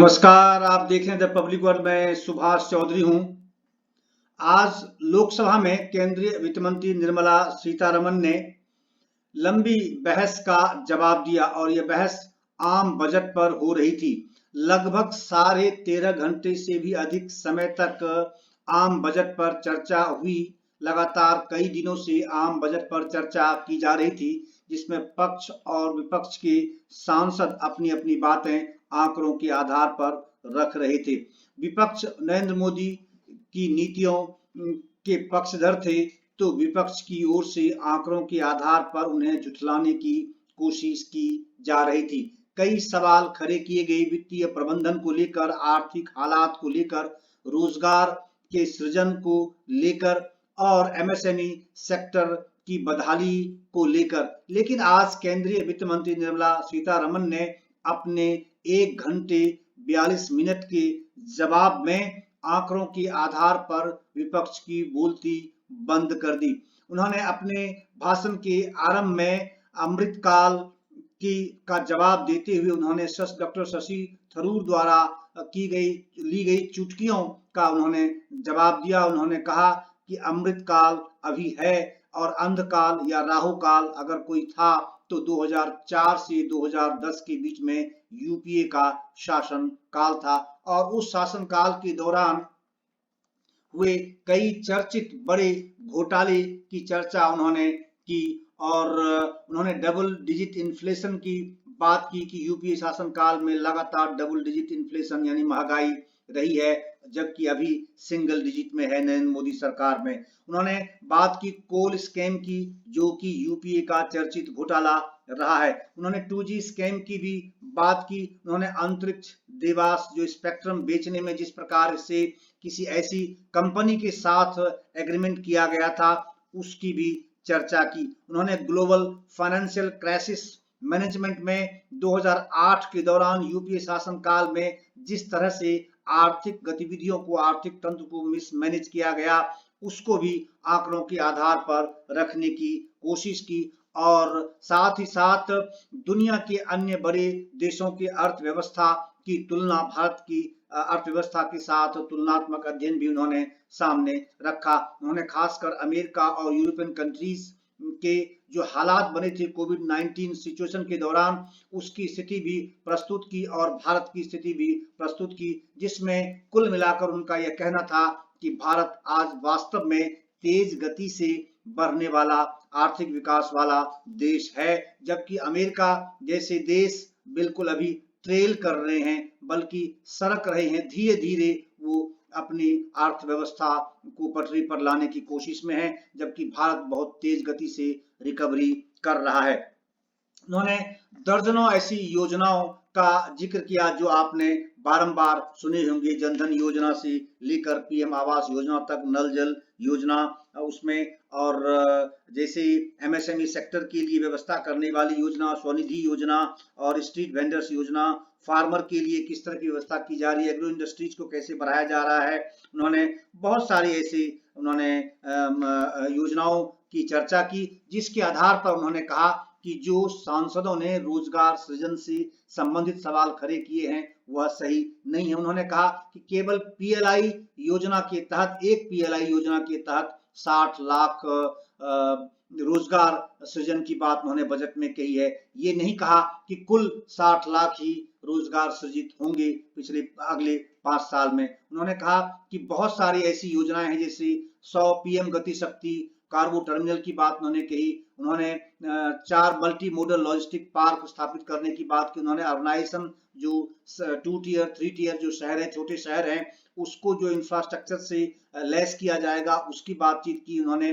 नमस्कार, आप देख रहे हैं द पब्लिक वर्ल्ड में सुभाष चौधरी हूं। आज लोकसभा में केंद्रीय वित्त मंत्री निर्मला सीतारमन ने लंबी बहस का जवाब दिया और यह बहस आम बजट पर हो रही थी। लगभग 13.5 घंटे से भी अधिक समय तक आम बजट पर चर्चा हुई। लगातार कई दिनों से आम बजट पर चर्चा की जा रही थी, जिसमें पक्ष और विपक्ष के सांसद अपनी अपनी बातें आंकड़ों के आधार पर रख रहे थे। विपक्ष नरेंद्र मोदी की नीतियों के पक्षधर थे, तो विपक्ष की ओर से आंकड़ों के आधार पर उन्हें झुठलाने की कोशिश की जा रही थी। कई सवाल खड़े किए गए, वित्तीय प्रबंधन को लेकर, आर्थिक हालात को लेकर, रोजगार के सृजन को लेकर और एमएसएमई सेक्टर की बदहाली को लेकर। लेकिन आज केंद्रीय वित्त मंत्री निर्मला सीतारमन ने अपने 1 घंटे 42 मिनट के जवाब में आंकड़ों के आधार पर विपक्ष की बोलती बंद कर दी। उन्होंने अपने भाषण के आरंभ में अमृतकाल का जवाब देते हुए उन्होंने डॉक्टर शशि थरूर द्वारा ली गई चुटकियों का उन्होंने जवाब दिया। उन्होंने कहा कि अमृतकाल अभी है और अंधकाल या राहुकाल अगर कोई था तो 2004 से 2010 के बीच में यूपीए का शासन काल था और उस शासन काल के दौरान हुए कई चर्चित बड़े घोटाले की चर्चा उन्होंने की और उन्होंने डबल डिजिट इन्फ्लेशन की बात की कि यूपीए शासन काल में लगातार डबल डिजिट इन्फ्लेशन यानी महंगाई रही है, जबकि अभी सिंगल डिजिट में है नरेंद्र मोदी सरकार में। उन्होंने बात की कोल स्कैम की, जो कि यूपीए का चर्चित घोटाला रहा है। उन्होंने 2G स्कैम की भी बात की। उन्होंने अंतरिक्ष देवास जो स्पेक्ट्रम बेचने में जिस प्रकार से किसी ऐसी कंपनी के साथ एग्रीमेंट किया गया था, उसकी भी चर्चा की। उन्होंने ग्लोबल फाइनेंशियल क्राइसिस मैनेजमेंट में 2008 के दौरान यूपीए शासन काल में जिस तरह से आर्थिक गतिविधियों को, आर्थिक तंत्र को मिसमैनेज किया गया, उसको भी आंकड़ों के आधार पर रखने की कोशिश की और साथ ही साथ दुनिया के अन्य बड़े देशों की अर्थव्यवस्था की तुलना, भारत की अर्थव्यवस्था के साथ तुलनात्मक अध्ययन भी उन्होंने सामने रखा। उन्होंने खासकर अमेरिका और यूरोपियन कंट्रीज के जो हालात बने थे कोविड-19 सिचुएशन के दौरान, उसकी स्थिति भी प्रस्तुत की और भारत की स्थिति भी प्रस्तुत की, जिसमें कुल मिलाकर उनका यह कहना था कि भारत आज वास्तव में तेज गति से बढ़ने वाला आर्थिक विकास वाला देश है, जबकि अमेरिका जैसे देश बिल्कुल अभी ट्रेल कर रहे हैं, बल्कि सरक रहे हैं। धीरे धीरे वो अपनी अर्थव्यवस्था को पटरी पर लाने की कोशिश में है, जबकि भारत बहुत तेज गति से रिकवरी कर रहा है। उन्होंने दर्जनों ऐसी योजनाओं का जिक्र किया जो आपने बारंबार सुने होंगे, जनधन योजना से लेकर पीएम आवास योजना तक, नल जल योजना उसमें, और जैसे एमएसएमई सेक्टर के लिए व्यवस्था करने वाली योजना, स्वनिधि योजना और स्ट्रीट वेंडर्स योजना, फार्मर के लिए किस तरह की व्यवस्था की जा रही है, एग्रो इंडस्ट्रीज को कैसे बढ़ाया जा रहा है। उन्होंने बहुत सारी ऐसी योजनाओं की चर्चा की, जिसके आधार पर उन्होंने कहा कि जो सांसदों ने रोजगार सृजन से संबंधित सवाल खड़े किए हैं वह सही नहीं है। उन्होंने कहा कि केवल पीएलआई योजना के तहत, एक पीएलआई योजना के तहत 60 लाख रोजगार सृजन की बात उन्होंने बजट में कही है। ये नहीं कहा कि कुल 60 लाख ही रोजगार सृजित होंगे अगले 5 साल में। उन्होंने कहा कि बहुत सारी ऐसी योजनाएं हैं, जैसे 100 पीएम गति शक्ति कार्गो टर्मिनल की बात उन्होंने कही। उन्होंने 4 मल्टी मोडल लॉजिस्टिक पार्क स्थापित करने की बात की। उन्होंने अर्बनाइजेशन जो 2 टियर 3 टियर जो शहर है, छोटे शहर हैं, उसको जो इंफ्रास्ट्रक्चर से लैस किया जाएगा उसकी बातचीत की। उन्होंने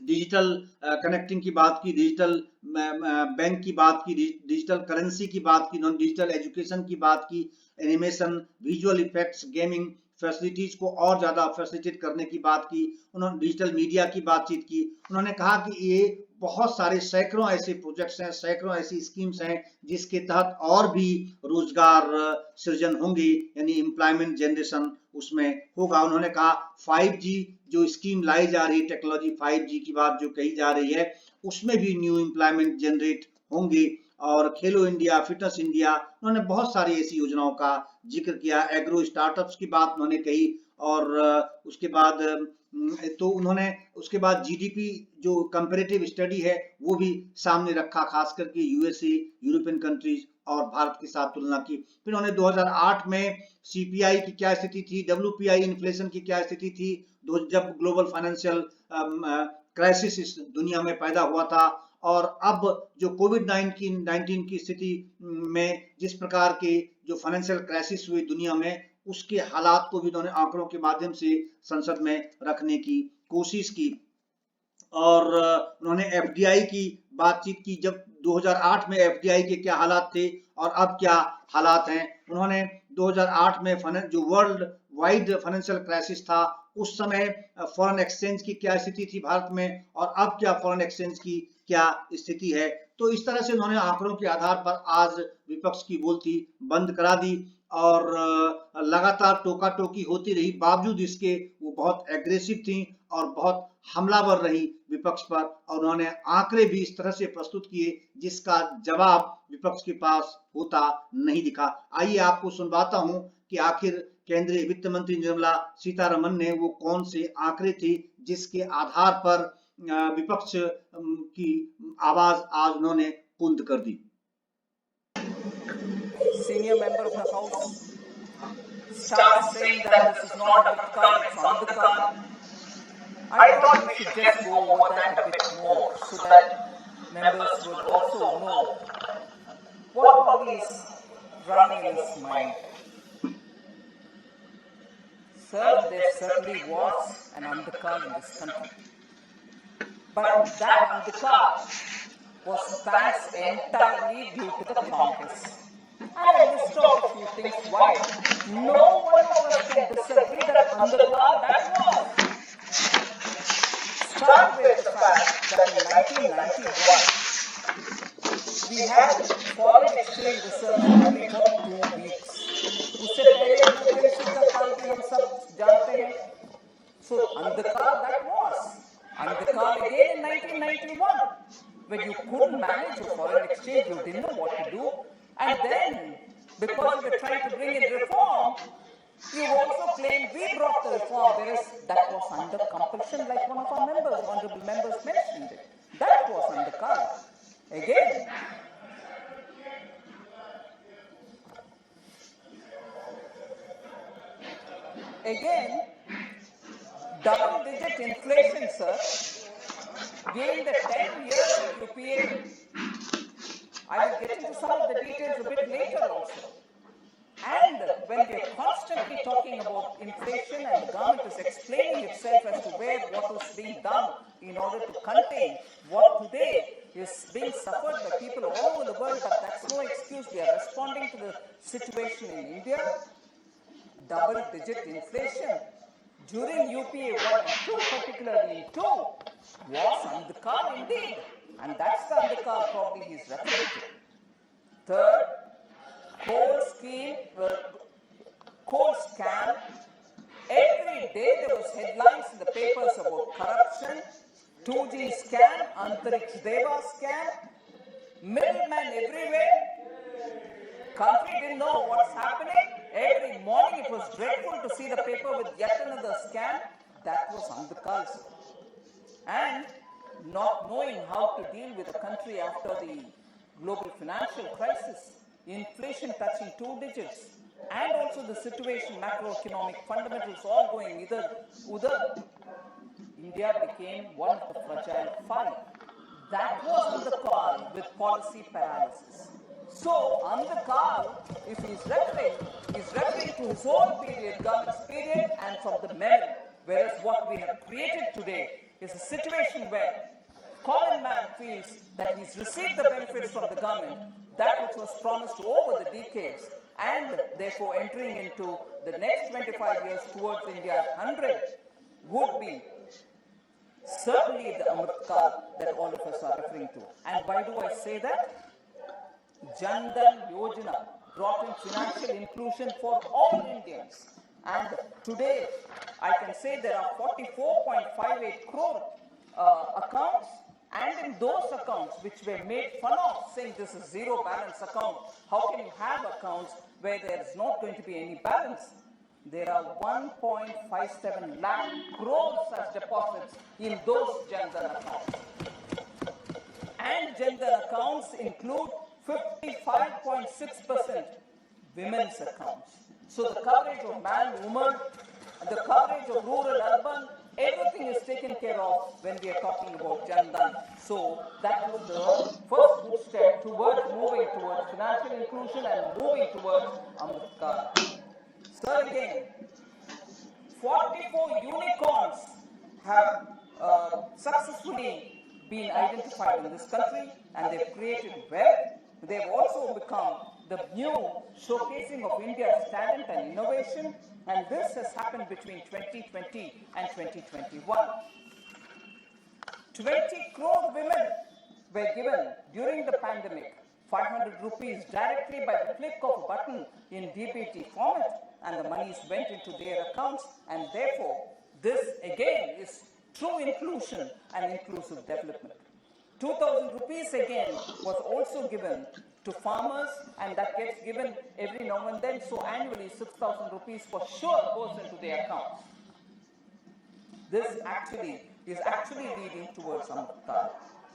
डिजिटल कनेक्टिंग की बात की, डिजिटल बैंक की बात की, डिजिटल करेंसी की बात की, उन्होंने डिजिटल एजुकेशन की बात की, animation, visual effects, gaming facilities को और ज्यादा फैसिलिटेट करने की बात की। उन्होंने डिजिटल मीडिया की बातचीत की। उन्होंने कहा कि ये बहुत सारे सैकड़ों ऐसे प्रोजेक्ट्स हैं, सैकड़ों ऐसी स्कीम्स हैं जिसके तहत और भी रोजगार सृजन होंगे, यानी एम्प्लॉयमेंट जनरेशन उसमें होगा। उन्होंने कहा 5G जो स्कीम लाई जा रही है, टेक्नोलॉजी 5G की बात जो कही जा रही है, उसमें भी न्यू एम्प्लॉयमेंट जनरेट होंगे। और खेलो इंडिया, फिटनेस इंडिया, उन्होंने बहुत सारी ऐसी योजनाओं का जिक्र किया। एग्रो स्टार्टअप्स की बात उन्होंने कही और उसके बाद तो उन्होंने उसके बाद जीडीपी जो कंपैरेटिव स्टडी है वो भी सामने रखा, खास करके यूएसए, यूरोपियन कंट्रीज और भारत के साथ तुलना की। फिर उन्होंने 2008 में सीपीआई की क्या स्थिति थी, डब्ल्यूपीआई इन्फ्लेशन की क्या स्थिति थी, जब ग्लोबल फाइनेंशियल क्राइसिस इस दुनिया में पैदा हुआ था, और अब जो कोविड 19 की स्थिति में जिस प्रकार के जो फाइनेंशियल क्राइसिस हुई दुनिया में, उसके हालात को भी उन्होंने आंकड़ों के माध्यम से संसद में रखने की कोशिश की। और उन्होंने एफडीआई की बातचीत की, जब 2008 में एफडीआई के क्या हालात थे और अब क्या हालात हैं। उन्होंने 2008 में जो वर्ल्ड वाइड फाइनेंशियल क्राइसिस था, उस समय फॉरेन एक्सचेंज की क्या स्थिति थी भारत में, और अब क्या फॉरेन एक्सचेंज की क्या स्थिति है। तो इस तरह से उन्होंने आंकड़ों के आधार पर आज विपक्ष की बोलती बंद करा दी, और लगातार टोका टोकी होती रही, बावजूद इसके वो बहुत एग्रेसिव थी और बहुत हमलावर रही विपक्ष पर, और उन्होंने आंकड़े भी इस तरह से प्रस्तुत किए जिसका जवाब विपक्ष के पास होता नहीं दिखा। आइए आपको सुनवाता हूं कि आखिर केंद्रीय वित्त मंत्री निर्मला सीतारमन ने वो कौन से आंकड़े थे जिसके आधार पर विपक्ष की आवाज आज उन्होंने कुंद कर दी। Senior member of the House starts saying that this is not undercut, it's undercut. I thought we should just go over that a bit more so that members would also know what all is running in his mind. Sir, there certainly was an undercut in this country. But that undercut was thanks entirely due to the Congress. And I'll list off a few things why no one of us can disagree that undercut that was. Start with the fact that in 1991, we had foreign exchange reserves only for 2 weeks. उससे पहले emergency का हाल भी हम सब जानते हैं. So undercut that was. Undercut again in 1991, when you couldn't manage your foreign exchange, you didn't know what to do. And then, because you were trying to bring in reform, you also claimed we brought the reform, whereas that was under compulsion, like one of our members, honorable members mentioned it. That was undercut. Again, double-digit inflation, sir, during the 10 years of UPA. I will get into some of the details a bit later also. And when we are constantly talking about inflation and the government is explaining itself as to what was being done in order to contain what today is being suffered by people all over the world, but that's no excuse. We are responding to the situation in India. Double-digit inflation during UPA 1 and 2, particularly 2, was undercut indeed. And that's the undercut probably he's referring to. Third, coal scam. Every day there was headlines in the papers about corruption, 2G scam, Antariksh Deva scam, middlemen everywhere. Country didn't know what's happening. Every morning it was dreadful to see the paper with yet another scam. That was undercut. And not knowing how to deal with the country after the global financial crisis, inflation touching 2 digits, and also the situation, macroeconomic fundamentals all going either. India became one of the fragile 5. That was on the call with policy paralysis. So, on the call, if he's referring to his own period, government's period, and from the memory. Whereas what we have created today is a situation where common man feels that he's received the benefits from the government, that which was promised over the decades, and therefore entering into the next 25 years towards India's 100 would be certainly the Amrit Kal that all of us are referring to. And why do I say that? Jan Dhan Yojana brought in financial inclusion for all Indians. And today, I can say there are 44.58 crore accounts, and And in those accounts which were made fun of, saying this is zero balance account, how can you have accounts where there is not going to be any balance? There are 1.57 lakh crore such deposits in those Jan Dhan accounts. And Jan Dhan accounts include 55.6% women's accounts. So the coverage of man, woman, the coverage of rural, urban, everything is taken care of when we are talking about Jan Dhan. So that was the first good step towards moving towards financial inclusion and moving towards Amrit Kal. Sir, again, 44 unicorns have successfully been identified in this country, and they've created wealth. They've also become the new showcasing of India's talent and innovation, and this has happened between 2020 and 2021. 20 crore women were given during the pandemic 500 rupees directly by the click of a button in DBT format, and the monies went into their accounts, and therefore this again is true inclusion and inclusive development. 2,000 rupees again was also given to farmers, and that gets given every now and then, so annually 6,000 rupees for sure goes into their accounts. This is actually leading towards Amrit Kal.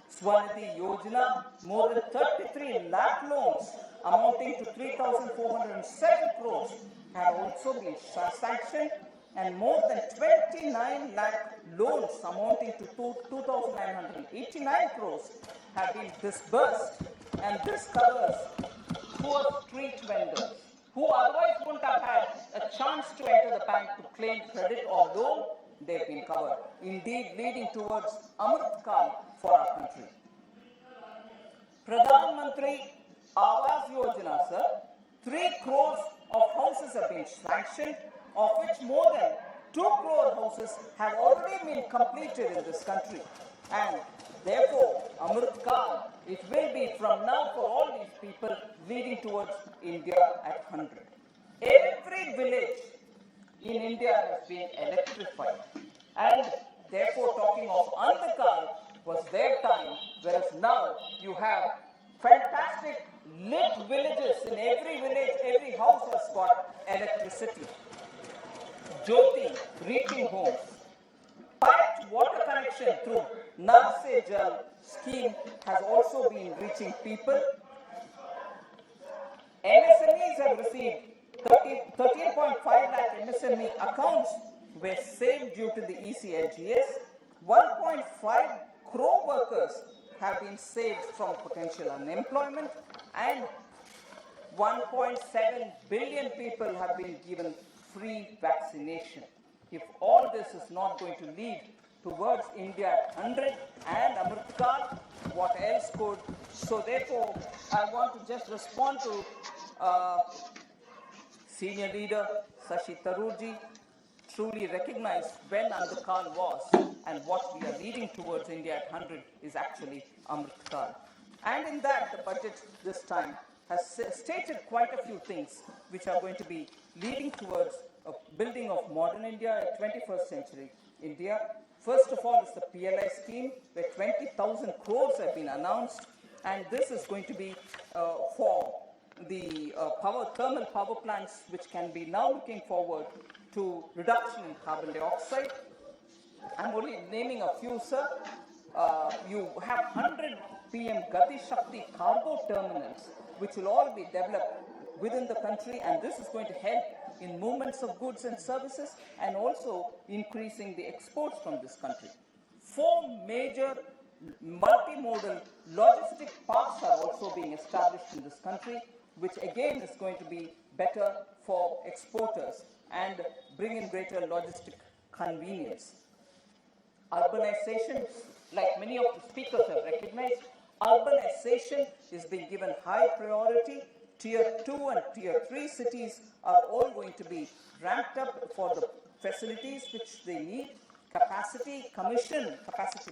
Swanidhi Yojana, more than 33 lakh loans amounting to 3,407 crores have also been sanctioned, and more than 29 lakh loans amounting to 2,989 crores have been disbursed, and this covers poor street vendors who otherwise wouldn't have had a chance to enter the bank to claim credit or loan. They've been covered, indeed leading towards Amrit Kal for our country. Pradhan Mantri Awas Yojana, sir, 3 crores of houses have been sanctioned, of which more than 2 crore houses have already been completed in this country. And therefore, Amrit Kal, it will be from now for all these people leading towards India at 100. Every village in India has been electrified, and therefore talking of Andhakal was their time, whereas now you have fantastic lit villages. In every village, every house has got electricity. Jyoti reaching homes. Piped water connection through Nal Se Jal scheme has also been reaching people. MSMEs have received 13.5 lakh MSME accounts were saved due to the ECLGS. 1.5 crore workers have been saved from potential unemployment, and 1.7 billion people have been given free vaccination. If all this is not going to lead towards India at 100 and Amrit Kal, what else could? So therefore, I want to just respond to senior leader Shashi Tharoorji, truly recognized when Amrit Kal was, and what we are leading towards India at 100 is actually Amrit Kal. And in that, the budget this time has stated quite a few things which are going to be leading towards a building of modern India, a 21st century India. First of all is the PLI scheme, where 20,000 crores have been announced, and this is going to be for the thermal power plants, which can be now looking forward to reduction in carbon dioxide. I'm only naming a few, sir. You have 100 PM Gati Shakti cargo terminals, which will all be developed within the country, and this is going to help in movements of goods and services, and also increasing the exports from this country. 4 major multimodal logistic parks are also being established in this country, which again is going to be better for exporters and bring in greater logistic convenience. Urbanization, like many of the speakers have recognized, urbanization is being given high priority. Tier 2 and Tier 3 cities are all going to be ramped up for the facilities which they need. Capacity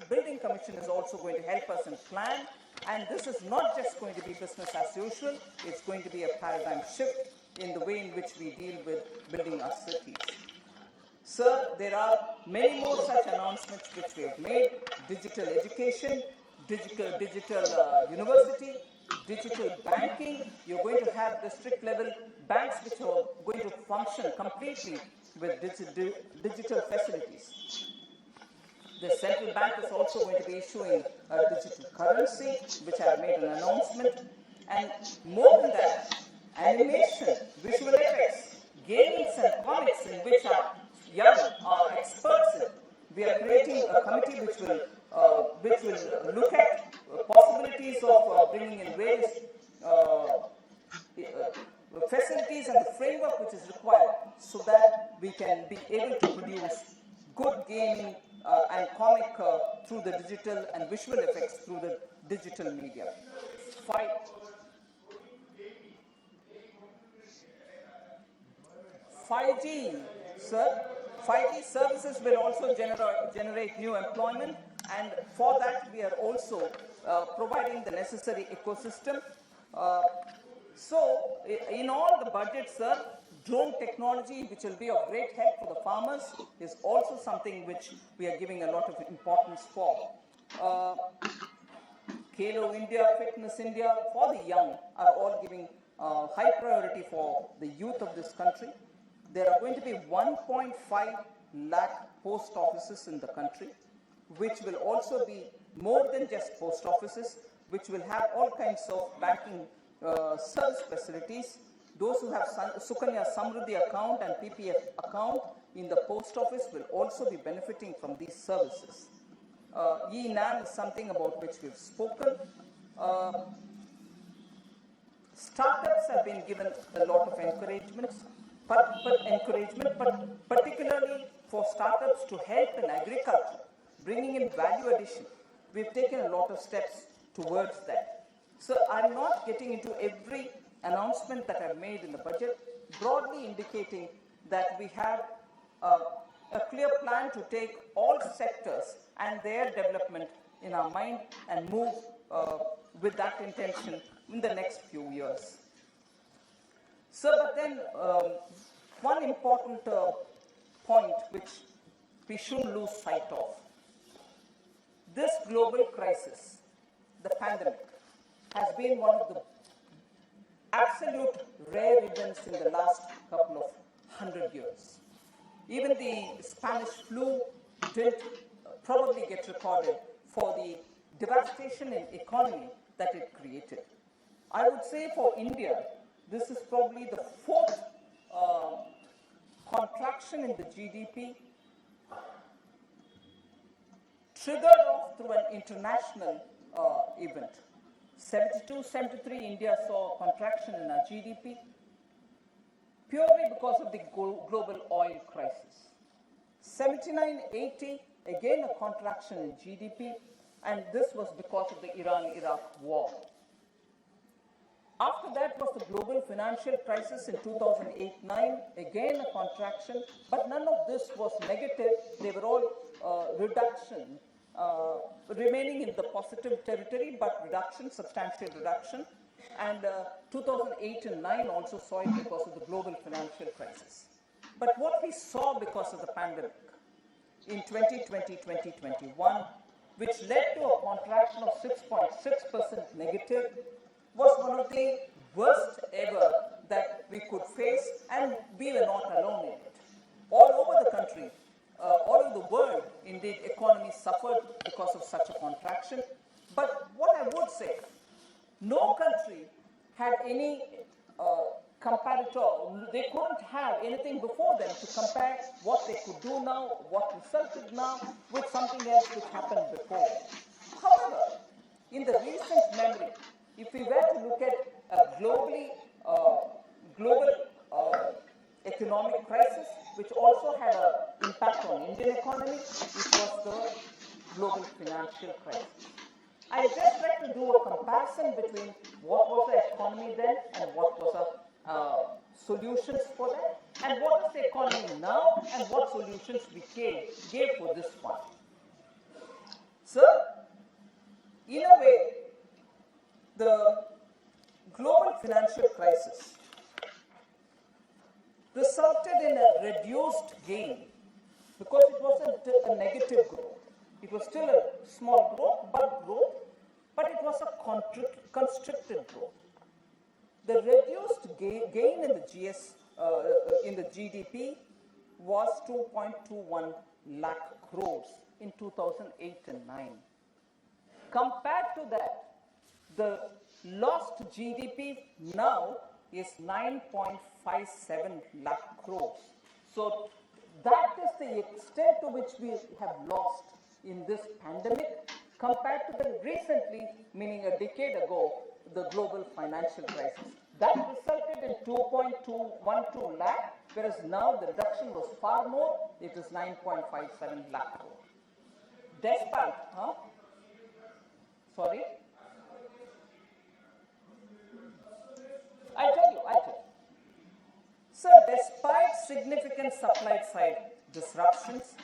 building commission is also going to help us in plan, and this is not just going to be business as usual, it's going to be a paradigm shift in the way in which we deal with building our cities. Sir, there are many more such announcements which we have made. Digital education, digital university, digital banking. You're going to have district level banks which are going to function completely with digital facilities. The central bank is also going to be issuing a digital currency, which I have made an announcement. And more than that, animation, visual effects, games and comics in which our young are experts in. We are creating a committee which will look at possibilities of bringing in various facilities and the framework which is required so that we can be able to produce good gaming and comic through the digital and visual effects through the digital media. 5G, sir. 5G services will also generate new employment, and for that we are also providing the necessary ecosystem. So, in all the budgets, sir, drone technology, which will be of great help for the farmers, is also something which we are giving a lot of importance for. Khelo India, Fitness India, for the young are all giving high priority for the youth of this country. There are going to be 1.5 lakh post offices in the country, which will also be more than just post offices, which will have all kinds of banking service facilities. Those who have Sukanya Samruddhi account and PPF account in the post office will also be benefiting from these services. E-NAM is something about which we've spoken. Startups have been given a lot of encouragement, but particularly for startups to help in agriculture, bringing in value addition. We've taken a lot of steps towards that. So I'm not getting into every announcement that I've made in the budget, broadly indicating that we have a clear plan to take all sectors and their development in our mind and move with that intention in the next few years. So, but then one important point which we shouldn't lose sight of. This global crisis, the pandemic, has been one of the absolute rare events in the last couple of 100 years. Even the Spanish flu didn't probably get recorded for the devastation in economy that it created. I would say for India, this is probably the fourth contraction in the GDP triggered off through an international event. 72-73, India saw a contraction in our GDP purely because of the global oil crisis. 79-80, again a contraction in GDP, and this was because of the Iran-Iraq war. After that was the global financial crisis in 2008-9, again a contraction, but none of this was negative. They were all reduction, remaining in the positive territory, but reduction, substantial reduction. And 2008 and 9 also saw it because of the global financial crisis. But what we saw because of the pandemic in 2020-2021, which led to a contraction of 6.6% negative, was one of the worst ever that we could face, and we were not alone in it. All over the country, all over the world, indeed, economies suffered because of such a contraction. But what I would say, no country had any comparator. They couldn't have anything before them to compare what they could do now, what resulted now, with something else which happened before. However, in the recent memory, if we were to look at a global economic crisis, which also had an impact on Indian economy, it was the global financial crisis. I just like to do a comparison between what was the economy then and what was our solutions for that, and what is the economy now and what solutions we gave for this one. So, in a way, the global financial crisis resulted in a reduced gain because it wasn't a negative growth. It was still a small growth, but growth, it was a constricted growth. The reduced gain in the in the GDP was 2.21 lakh crores in 2008 and 9. Compared to that, the lost GDP now is 9.57 lakh crores. So that is the extent to which we have lost in this pandemic compared to the recently, meaning a decade ago, the global financial crisis. That resulted in 2.212 lakh, whereas now the reduction was far more, it is 9.57 lakh crore. Despite, sorry? I'll tell you. So despite significant supply side disruptions,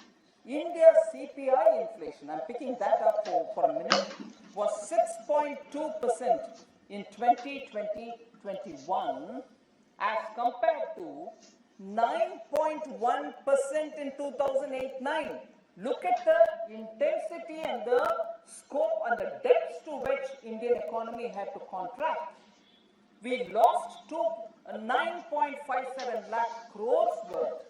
India's CPI inflation, I'm picking that up for a minute, was 6.2% in 2020-21 as compared to 9.1% in 2008-9. Look at the intensity and the scope and the depths to which Indian economy had to contract. We lost to 9.57 lakh crores worth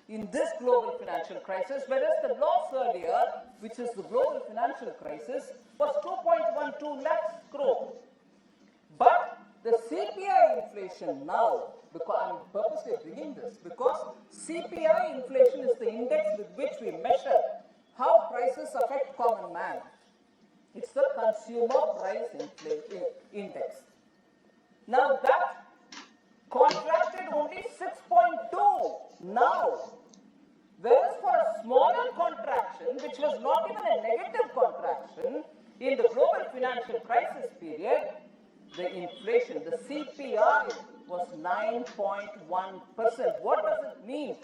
in this global financial crisis, whereas the loss earlier, which is the global financial crisis, was 2.12 lakh crores. But the CPI inflation now, because I'm purposely bringing this, because CPI inflation is the index with which we measure how prices affect common man. It's the consumer price index. Now that contracted only 6.2 now, whereas for a smaller contraction, which was not even a negative contraction in the global financial crisis period, the inflation, the CPI was 9.1%. What does it mean?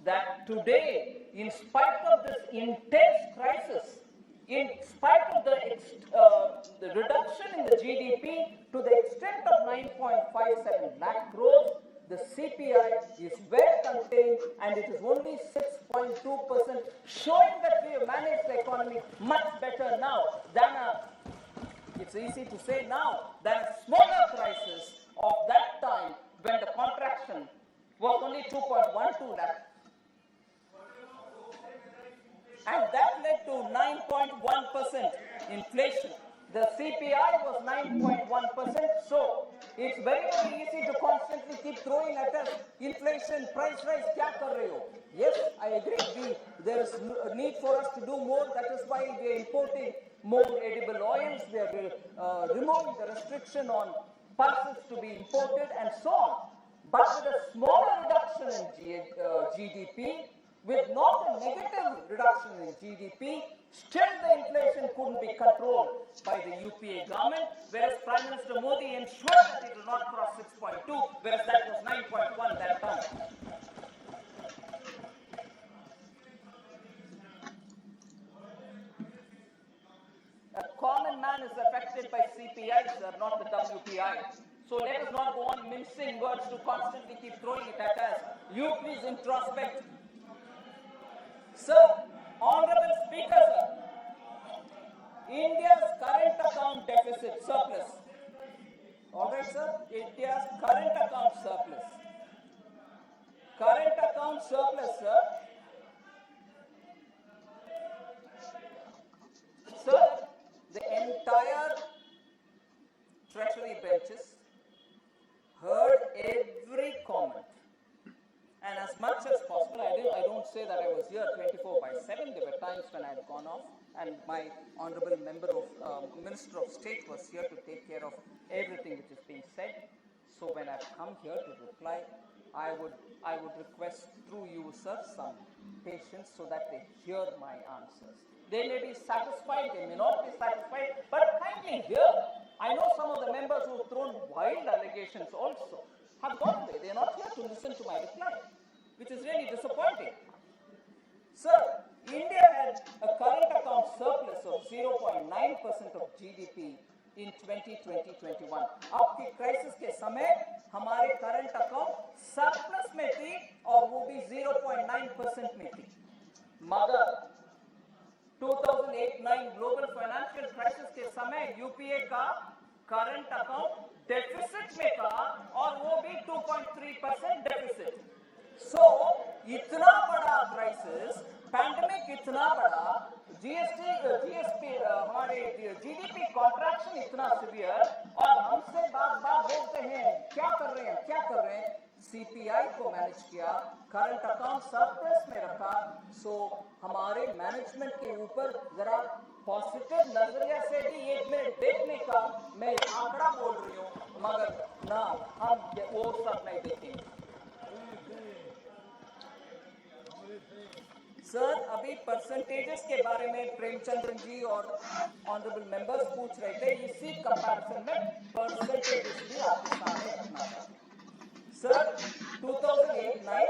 That today, in spite of this intense crisis, in spite of the reduction in the GDP to the extent of 9.57 lakh crores, the CPI is well contained and it is only 6.2%, showing that we have managed the economy much better now than it's easy to say now, than a smaller crisis of that time when the contraction was only 2.12 lakh. And that led to 9.1% inflation. The CPI was 9.1%. So it's very, very easy to constantly keep throwing at us inflation, price rise, kya kar rahe ho? Yes, I agree. There is a need for us to do more. That is why we are importing more edible oils. We are removing the restriction on pulses to be imported and so on. But with a smaller reduction in GDP, with not a negative reduction in GDP, still the inflation couldn't be controlled by the UPA government, whereas Prime Minister Modi ensured that it will not cross 6.2, whereas that was 9.1 that time. A common man is affected by CPI, sir, not the WPI. So let us not go on mincing words to constantly keep throwing it at us. You please introspect. Sir, Honorable Speaker, sir, India's current account deficit surplus. All right, sir, India's current account surplus. Current account surplus, sir. Sir, the entire Treasury benches heard every comment. And as much as possible, I don't say that I was here 24/7. There were times when I had gone off, and my honorable Minister of State was here to take care of everything which is being said. So when I've come here to reply, I would request through you, sir, some patience so that they hear my answers. They may be satisfied, they may not be satisfied, but kindly hear. I know some of the members who have thrown wild allegations also have gone away. They are not here to listen to my reply, which is really disappointing. Sir, India had a current account surplus of 0.9% of GDP in 2020-21. आपकी crisis के समय हमारे current account surplus में थी और वो भी 0.9% में थी. मगर 2008 2008-9 ग्लोबल फाइनेंशियल क्राइसिस के समय यूपीए का करंट अकाउंट डेफिसिट में था और वो भी 2.3% डेफिसिट। सो इतना बड़ा क्राइसिस, पैंडेमिक इतना बड़ा, जीएसपी हमारे जीडीपी कॉन्ट्रैक्शन इतना सीवियर, और हमसे बार बोलते हैं क्या कर रहे हैं। सीपीआई को मैनेज किया, करंट अकाउंट सरप्लस में रखा। सो हमारे मैनेजमेंट के ऊपर जरा पॉजिटिव नजरिया से भी एक मिनट देखने का मैं आंकड़ा बोल रही हूँ, मगर ना हम वो सब नहीं देखेंगे। सर अभी परसेंटेजेस के बारे में प्रेमचंद्रन जी और ऑनरेबल मेंबर्स पूछ रहे थे, इसी कंपैरिजन में परसेंटेजेस भी आपके सामने रखना चाहते हैं। सर 2008-9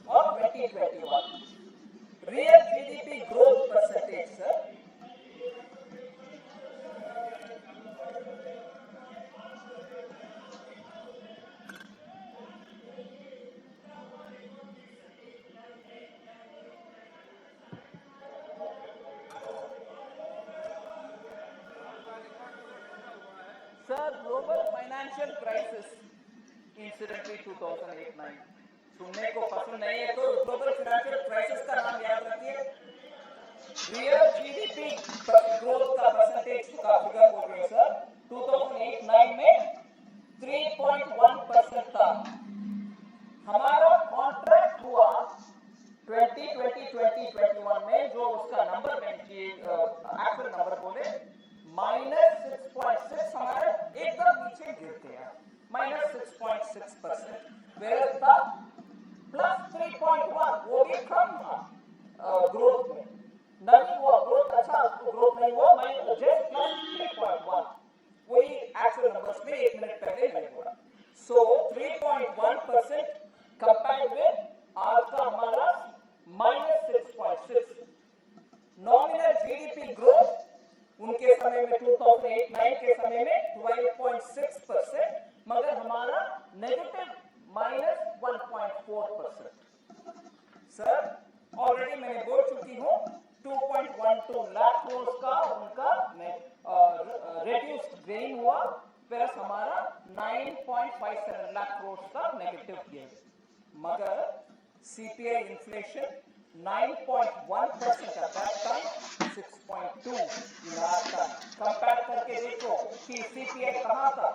और 2021 real GDP growth percentage sir, global financial crisis incidentally 2008-9 सुनने को पसंद नहीं है तो ग्लोबल फाइनेंशियल क्राइसिस का नाम याद रखिए। रियल जीडीपी ग्रोथ का परसेंटेज का फिगर बोल रहे हैं सर, 2008-9 में 3.1% था। हमारा कॉन्ट्रैक्ट हुआ 2020-2021 में, जो उसका नंबर में एक्चुअल नंबर बोले -6.6, हमारे एकदम नीचे गिरते हैं, -6.6%, वेयर था +3.1, वो भी कम था ग्रोथ में, नहीं हुआ ग्रोथ, अच्छा ग्रोथ नहीं हुआ, जस्ट +3.1, वही एक्चुअल नंबर्स में एक मिनट पहले मैंने बोला। सो 3.1% कंपेयर्ड विद आज का हमारा -6.6। नॉमिनल जीडीपी ग्रोथ उनके समय में 2008-9 के समय में 12.6%, मगर हमारा नेगेटिव -1.4%। सर ऑलरेडी मैंने बोल चुकी हूँ 2.12 लाख करोड़ का उनका रेड्यूस्ड गेन हुआ, प्लस हमारा 9.57 लाख करोड़ का नेगेटिव गेन, मगर CPI inflation 9.1% at that time, 6.2 in our time। Compare करके देखो कि सीपीआई कहाँ था।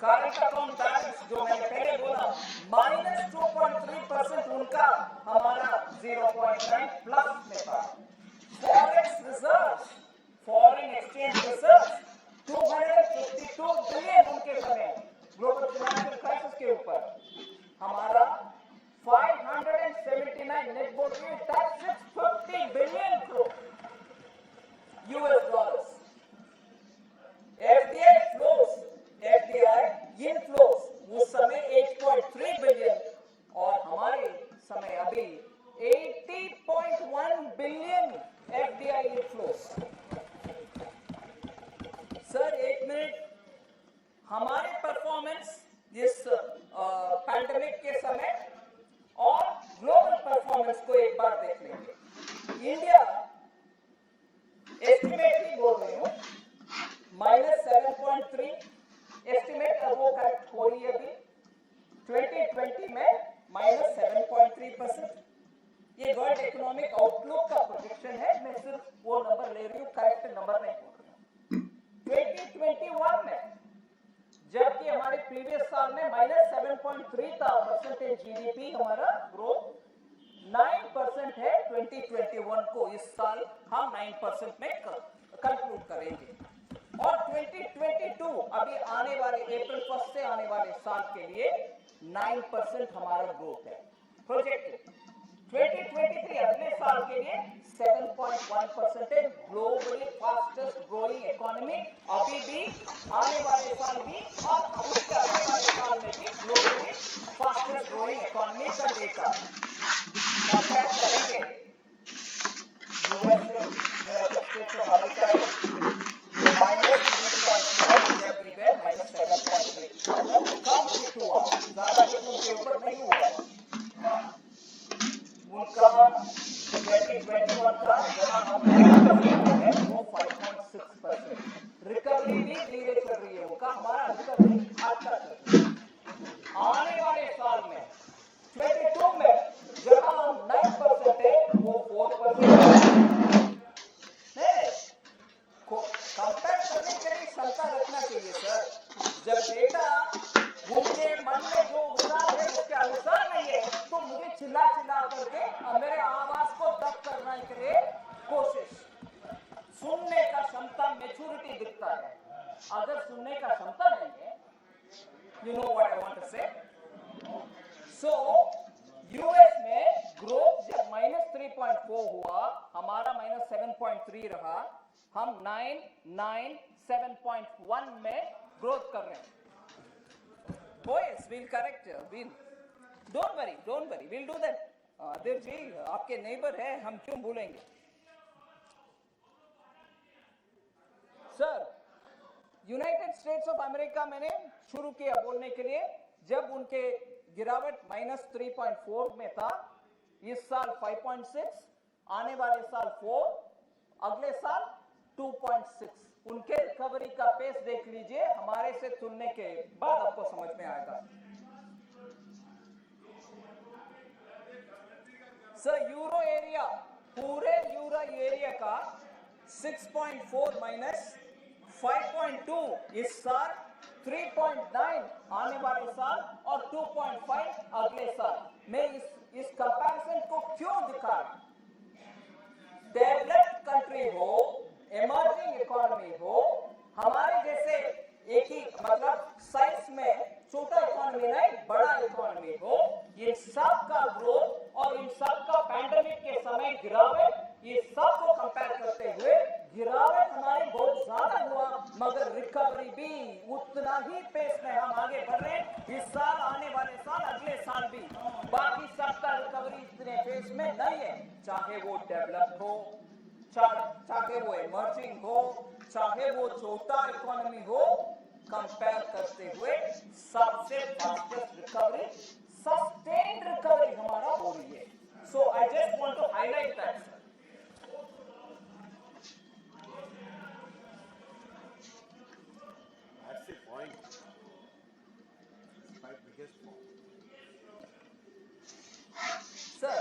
करंट अकाउंट बैलेंस जो मैंने पहले बोला -2.3% उनका, हमारा 0.9 प्लस में था। Forex reserves, foreign exchange reserves 252 billion उनके समय ग्लोबल फाइनेंशियल क्राइसिस के ऊपर, हमारा 579 net board yield, that's 650 billion US dollars। FDI flows, FDI inflows उस समय 8.3 बिलियन, और हमारे समय अभी 80.1 बिलियन FDI inflows। सर एक मिनट, हमारे परफॉर्मेंस इस पैंडेमिक के समय और ग्लोबल परफॉर्मेंस को एक बार देख लेंगे। इंडिया एस्टिमेट ही बोल रही हूँ -7.3 एस्टिमेट, अब वो करेक्ट हो रही है अभी 2020 में -7.3%। ये वर्ल्ड इकोनॉमिक आउटलुक का प्रोजेक्शन है, मैं सिर्फ वो नंबर ले रही हूँ, करेक्ट नंबर नहीं बोल रही हूँ। 2021 में जबकि हमारे प्रीवियस साल में -7.3 था परसेंटेज जीडीपी, हमारा ग्रोथ 9% है 2021 को, इस साल हम 9% में कंक्लूड करेंगे। और 2022 अभी आने वाले अप्रैल 1 से आने वाले साल के लिए 9% हमारा ग्रोथ है प्रोजेक्टेड। 2023 अगले साल के लिए 7.1% है, ग्लोबली फास्टेस्ट ग्रोइंग इकोनॉमी, अभी भी आने वाले साल भी और उसके आने वाले साल में भी ग्लोबली फास्टेस्ट ग्रोइंग इकोनॉमी का डेटा कंपेयर करेंगे USA, United states of America, -3.7 everywhere, -7.3, come hit हुआ, ज्यादा हिट उनके ऊपर नहीं हुआ। उनका 2021 का जहां हम 9% 7.3 रहा, हम 997.1 में ग्रोथ कर रहे हैं. Oh yes, we'll correct. Don't worry, we'll do that. अदिर जी, आपके नेबर है, हम क्यों भूलेंगे? Sir, United states of America मैंने शुरू किया बोलने के लिए, जब उनके गिरावट -3.4 में था, इस साल 5.6, आने वाले साल 4, अगले साल 2.6. उनके रिकवरी का पेस देख लीजिए, हमारे से तुलने के बाद आपको समझ में आएगा. सर, यूरो एरिया, पूरे यूरो एरिया का 6.4 माइनस 5.2 इस साल, 3.9 आने वाले साल और 2.5 अगले साल. मैं इस कंपैरिजन को क्यों दिखा रहा हूं? डेवलप्ड कंट्री हो, इमर्जिंग इकोनॉमी हो, हमारे जैसे एक ही मतलब साइज में छोटा इकोनॉमी नहीं, बड़ा इकोनॉमी हो, इन सब का ग्रोथ और इन सब का पैंडेमिक के समय गिरावट, ये सब को कंपेयर करते हुए गिरावट हमारी बहुत ज्यादा हुआ, मगर रिकवरी भी उतना ही पेस में हम आगे बढ़ रहे हैं. इस साल, आने वाले साल, अगले साल भी. बाकी सबका रिकवरी इतने पेस में नहीं है, चाहे वो डेवलप्ड हो, चाहे वो इमर्जिंग हो, चाहे वो छोटा इकोनॉमी हो. कंपेयर करते हुए सबसे फास्टेस्ट रिकवरी, सस्टेन्ड रिकवरी हमारा हो रही है. So I just want to highlight that. That's the point. My biggest point. Sir,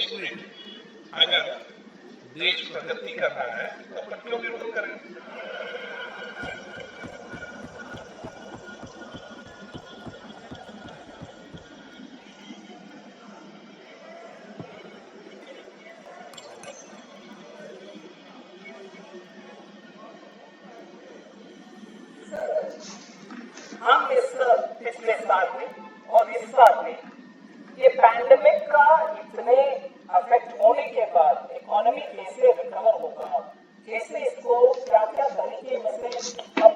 एक मिनट, अगर देश प्रगति कर रहा है तो अपन क्यों विरोध करें? हम इस पिछले साल में और इस साल में ये पैंडेमिक का इतने अफेक्ट होने के बाद इकोनॉमी कैसे रिकवर होगा, कैसे इसको क्या तरीके से हम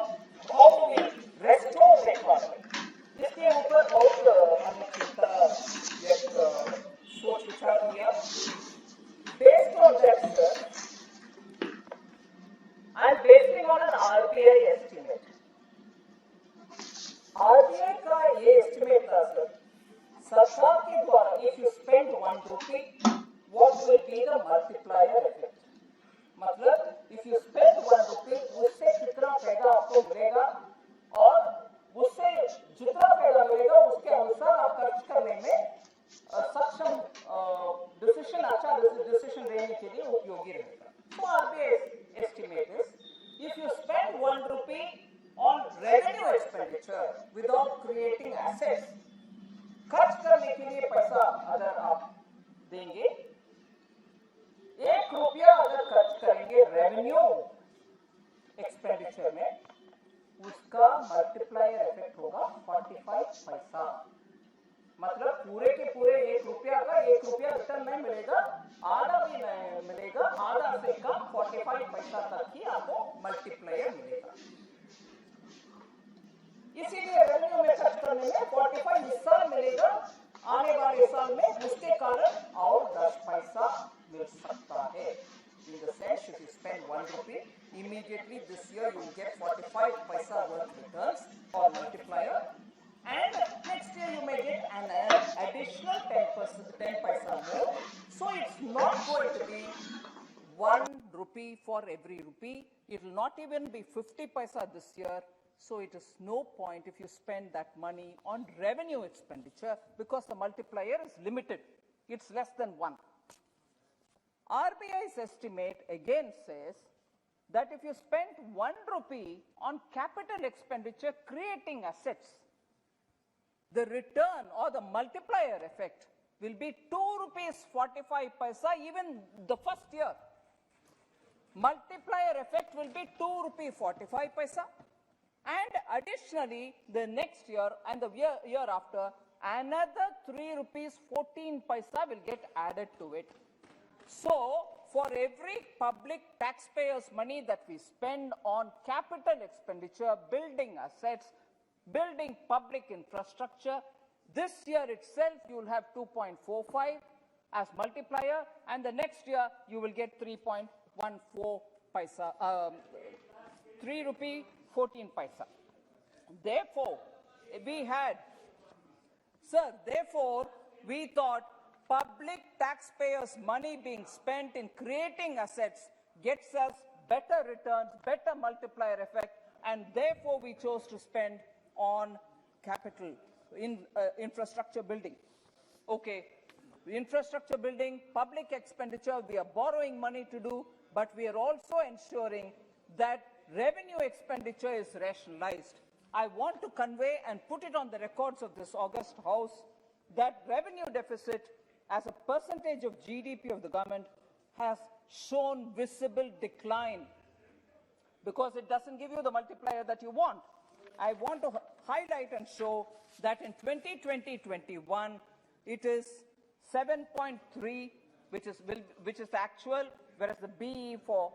how we restore the economy, इसके ऊपर बहुत हमने चिंता सोच विचार किया. Based on that sir, I am basing on an RBI estimate. RBI का ये एस्टिमेट था सर, सरकार के द्वारा if you spend 1 rupee, what will be the multiplier effect? मतलब इफ यू स्पेंड 1 rupee, उससे कितना फायदा आपको मिलेगा और उससे जितना फायदा मिलेगा उसके अनुसार आप खर्च करने में सक्षम डिसीजन, अच्छा डिसीजन लेने के लिए उपयोगी रहेगा. So RBI estimate is if you spend 1 rupee on revenue expenditure without creating assets, खर्च करने के लिए पैसा अगर आप देंगे, 1 रुपया अगर खर्च करेंगे रेवेन्यू एक्सपेंडिचर में, उसका मल्टीप्लायर इफेक्ट होगा 45 पैसा. मतलब पूरे के पूरे 1 रुपया का 1 रुपया रिटर्न नहीं मिलेगा, आधा भी नहीं मिलेगा, आधा से कम 45 पैसा तक ही आपको मल्टीप्लायर मिलेगा. इसीलिए रेवेन्यू में खर्च करने में 45 हिस्सा मिलेगा, आने वाले साल में उसके कारण और 10 पैसा मिल सकता है. In the sense, if you spend 1 rupee, immediately this year you will get 45 paisa worth returns or multiplier, and next year you may get an additional 10 paisa more. So it's not going to be 1 rupee for every rupee. It will not even be 50 paisa this year. So it is no point if you spend that money on revenue expenditure because the multiplier is limited. It's less than 1. RBI's estimate again says that if you spend 1 rupee on capital expenditure creating assets, the return or the multiplier effect will be 2 rupees 45 paisa even the first year. multiplier effect will be 2 rupee 45 paisa. And additionally, the next year and the year after, another 3 rupees 14 paisa will get added to it. So, for every public taxpayers' money that we spend on capital expenditure, building assets, building public infrastructure, this year itself you will have 2.45 as multiplier, and the next year you will get 3.14 paisa, 3 rupee 14 paisa. Therefore, we thought public taxpayers' money being spent in creating assets gets us better returns, better multiplier effect, and therefore we chose to spend on capital in infrastructure building. Okay, infrastructure building, public expenditure, we are borrowing money to do, but we are also ensuring that revenue expenditure is rationalized. I want to convey and put it on the records of this august House that revenue deficit as a percentage of GDP of the government has shown visible decline because it doesn't give you the multiplier that you want. I want to highlight and show that in 2020-21, it is 7.3, which is actual, whereas the BE for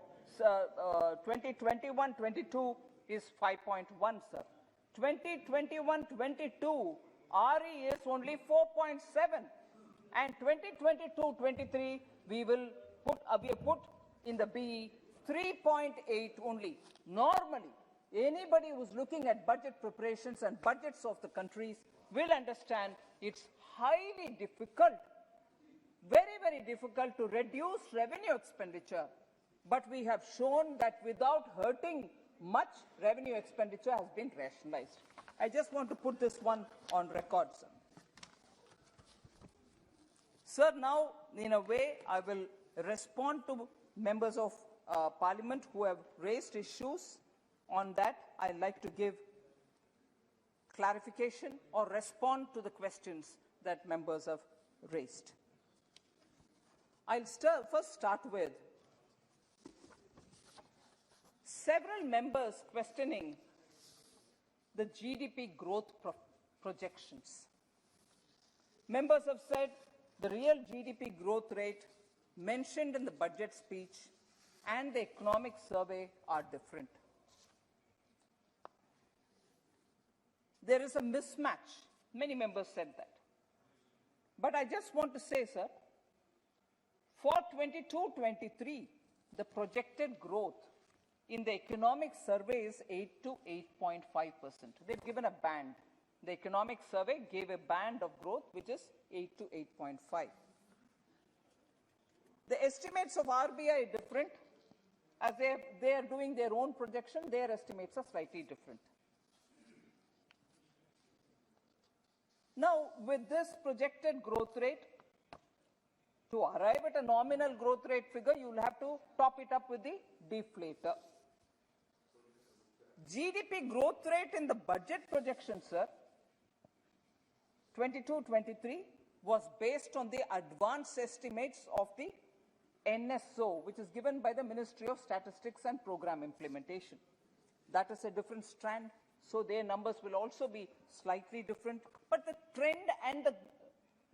2021-22 is 5.1, sir. 2021-22, RE is only 4.7. And 2022-23, we have put in the BE 3.8 only. Normally, anybody who's looking at budget preparations and budgets of the countries will understand it's highly difficult, very, very difficult to reduce revenue expenditure. But we have shown that without hurting much, revenue expenditure has been rationalized. I just want to put this one on record, sir. Sir, now, in a way, I will respond to members of Parliament who have raised issues. On that, I'd like to give clarification or respond to the questions that members have raised. I'll first start with several members questioning the GDP growth projections. Members have said the real GDP growth rate mentioned in the budget speech and the economic survey are different. There is a mismatch. Many members said that. But I just want to say, sir, for 22-23, the projected growth in the economic survey is 8 to 8.5%. They've given a band. The economic survey gave a band of growth which is 8 to 8.5. The estimates of RBI are different. As they are doing their own projection, their estimates are slightly different. Now, with this projected growth rate, to arrive at a nominal growth rate figure, you will have to top it up with the deflator. GDP growth rate in the budget projection, sir, 22-23, was based on the advanced estimates of the NSO, which is given by the Ministry of Statistics and Program Implementation. That is a different strand, so their numbers will also be slightly different, but the trend and the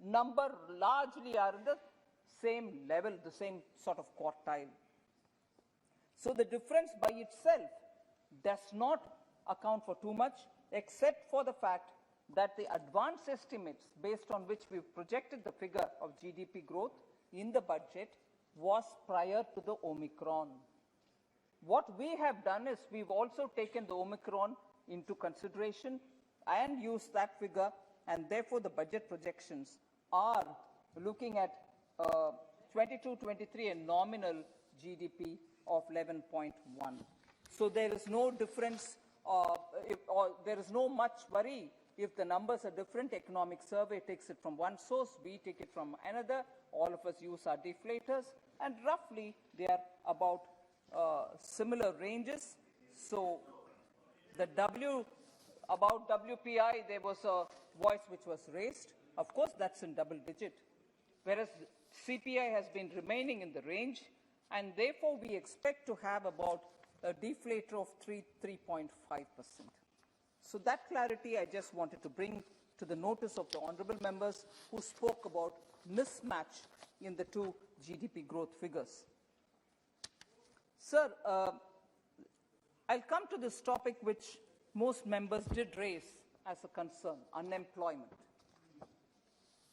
number largely are in the same level, the same sort of quartile. So the difference by itself does not account for too much, except for the fact that the advanced estimates based on which we've projected the figure of GDP growth in the budget was prior to the Omicron. What we have done is we've also taken the Omicron into consideration and used that figure, and therefore the budget projections are looking at 22-23 a nominal GDP of 11.1. So there is no difference, or there is no much worry if the numbers are different. Economic survey takes it from one source, we take it from another. All of us use our deflators, and roughly they are about similar ranges. So the about WPI, there was a voice which was raised. Of course, that's in double digit. Whereas CPI has been remaining in the range. and therefore we expect to have about a deflator of 3.5%. So that clarity I just wanted to bring to the notice of the honourable members who spoke about mismatch in the two GDP growth figures. Sir, I'll come to this topic which most members did raise as a concern, unemployment.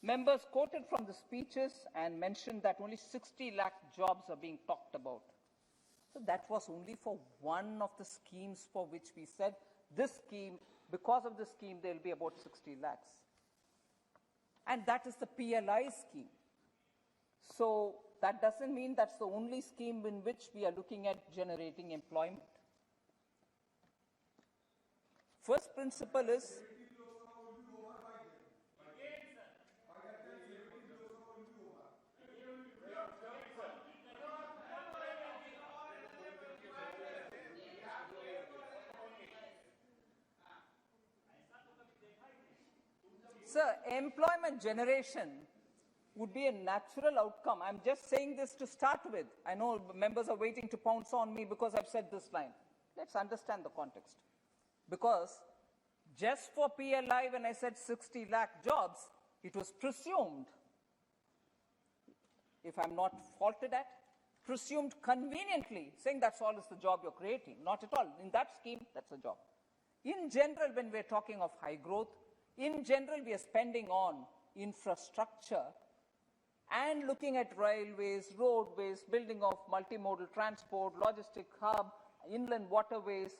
Members quoted from the speeches and mentioned that only 60 lakh jobs are being talked about. So that was only for one of the schemes for which we said this scheme, because of this scheme, there will be about 60 lakhs. And that is the PLI scheme. So that doesn't mean that's the only scheme in which we are looking at generating employment. First principle is Sir, employment generation would be a natural outcome. I'm just saying this to start with. I know members are waiting to pounce on me because I've said this line. Let's understand the context. Because just for PLI, when I said 60 lakh jobs, it was presumed, if I'm not faulted at, presumed conveniently, saying that's all is the job you're creating. Not at all. In that scheme, that's a job. In general, when we're talking of high growth, in general, we are spending on infrastructure and looking at railways, roadways, building of multimodal transport, logistic hub, inland waterways,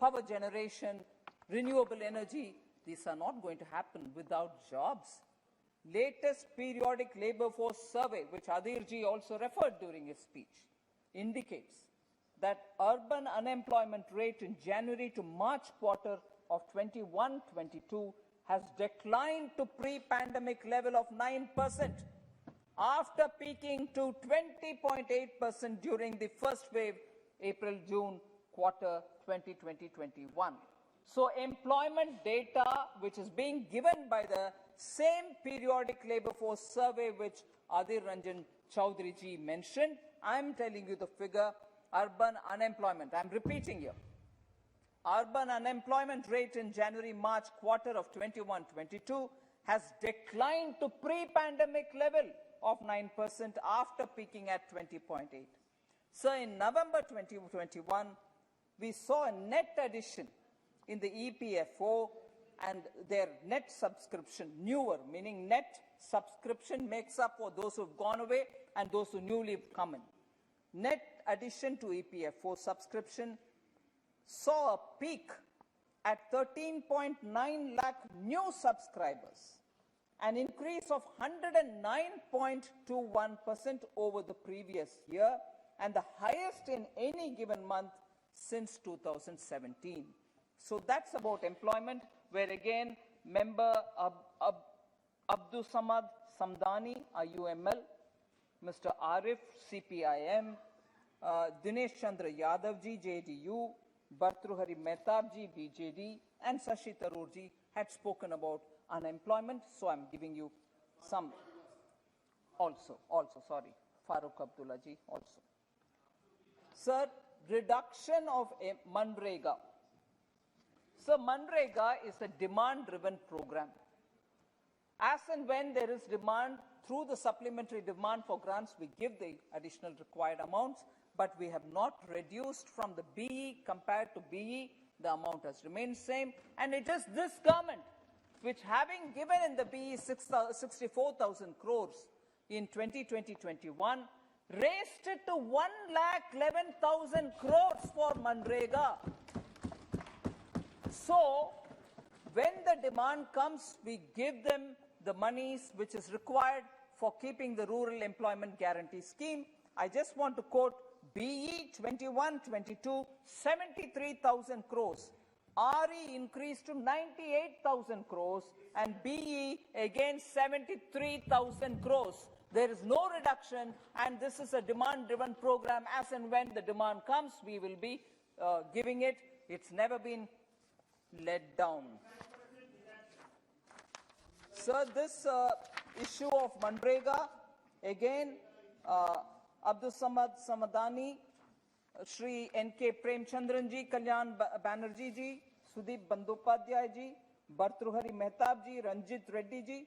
power generation, renewable energy. These are not going to happen without jobs. Latest periodic labor force survey, which Adirji also referred during his speech, indicates that urban unemployment rate in January to March quarter of 21-22 has declined to pre-pandemic level of 9% after peaking to 20.8% during the first wave, April-June quarter 2020-21. So employment data, which is being given by the same periodic labor force survey which Adir Ranjan Chaudhary ji mentioned, I'm telling you the figure, urban unemployment, I'm repeating here. Urban unemployment rate in January-March quarter of 21-22 has declined to pre-pandemic level of 9% after peaking at 20.8. So in November 2021, we saw a net addition in the EPFO and their net subscription, newer, meaning net subscription makes up for those who have gone away and those who newly have come in. Net addition to EPFO subscription saw a peak at 13.9 lakh new subscribers, an increase of 109.21% over the previous year and the highest in any given month since 2017. So that's about employment, where again member Abdul Samad Samdani, IUML, Mr. Arif, CPIM, Dinesh Chandra Yadavji, JDU, Bhartruhari Mehtabji, BJD, and Shashi Tharoorji had spoken about unemployment, so I'm giving you some also, sorry, Farooq Abdullaji also. Sir, reduction of Manrega. So Manrega is a demand-driven program. As and when there is demand, through the supplementary demand for grants, we give the additional required amounts, but we have not reduced from the BE compared to BE. The amount has remained same, and it is this government which, having given in the BE 64,000 crores in 2020-21, raised it to 1,11,000 crores for Manrega. So, when the demand comes, we give them the monies which is required for keeping the Rural Employment Guarantee Scheme. I just want to quote BE 21-22, 73,000 crores. RE increased to 98,000 crores and BE again 73,000 crores. There is no reduction, and this is a demand-driven program. As and when the demand comes, we will be giving it. It's never been let down. So this issue of Manrega, again, Abdul Samad Samadani, Shri N.K. Premchandran ji, Kalyan Banerjee ji, Sudeep Bandopadhyay ji, Bhartruhari Mehtab ji, Ranjit Reddy ji,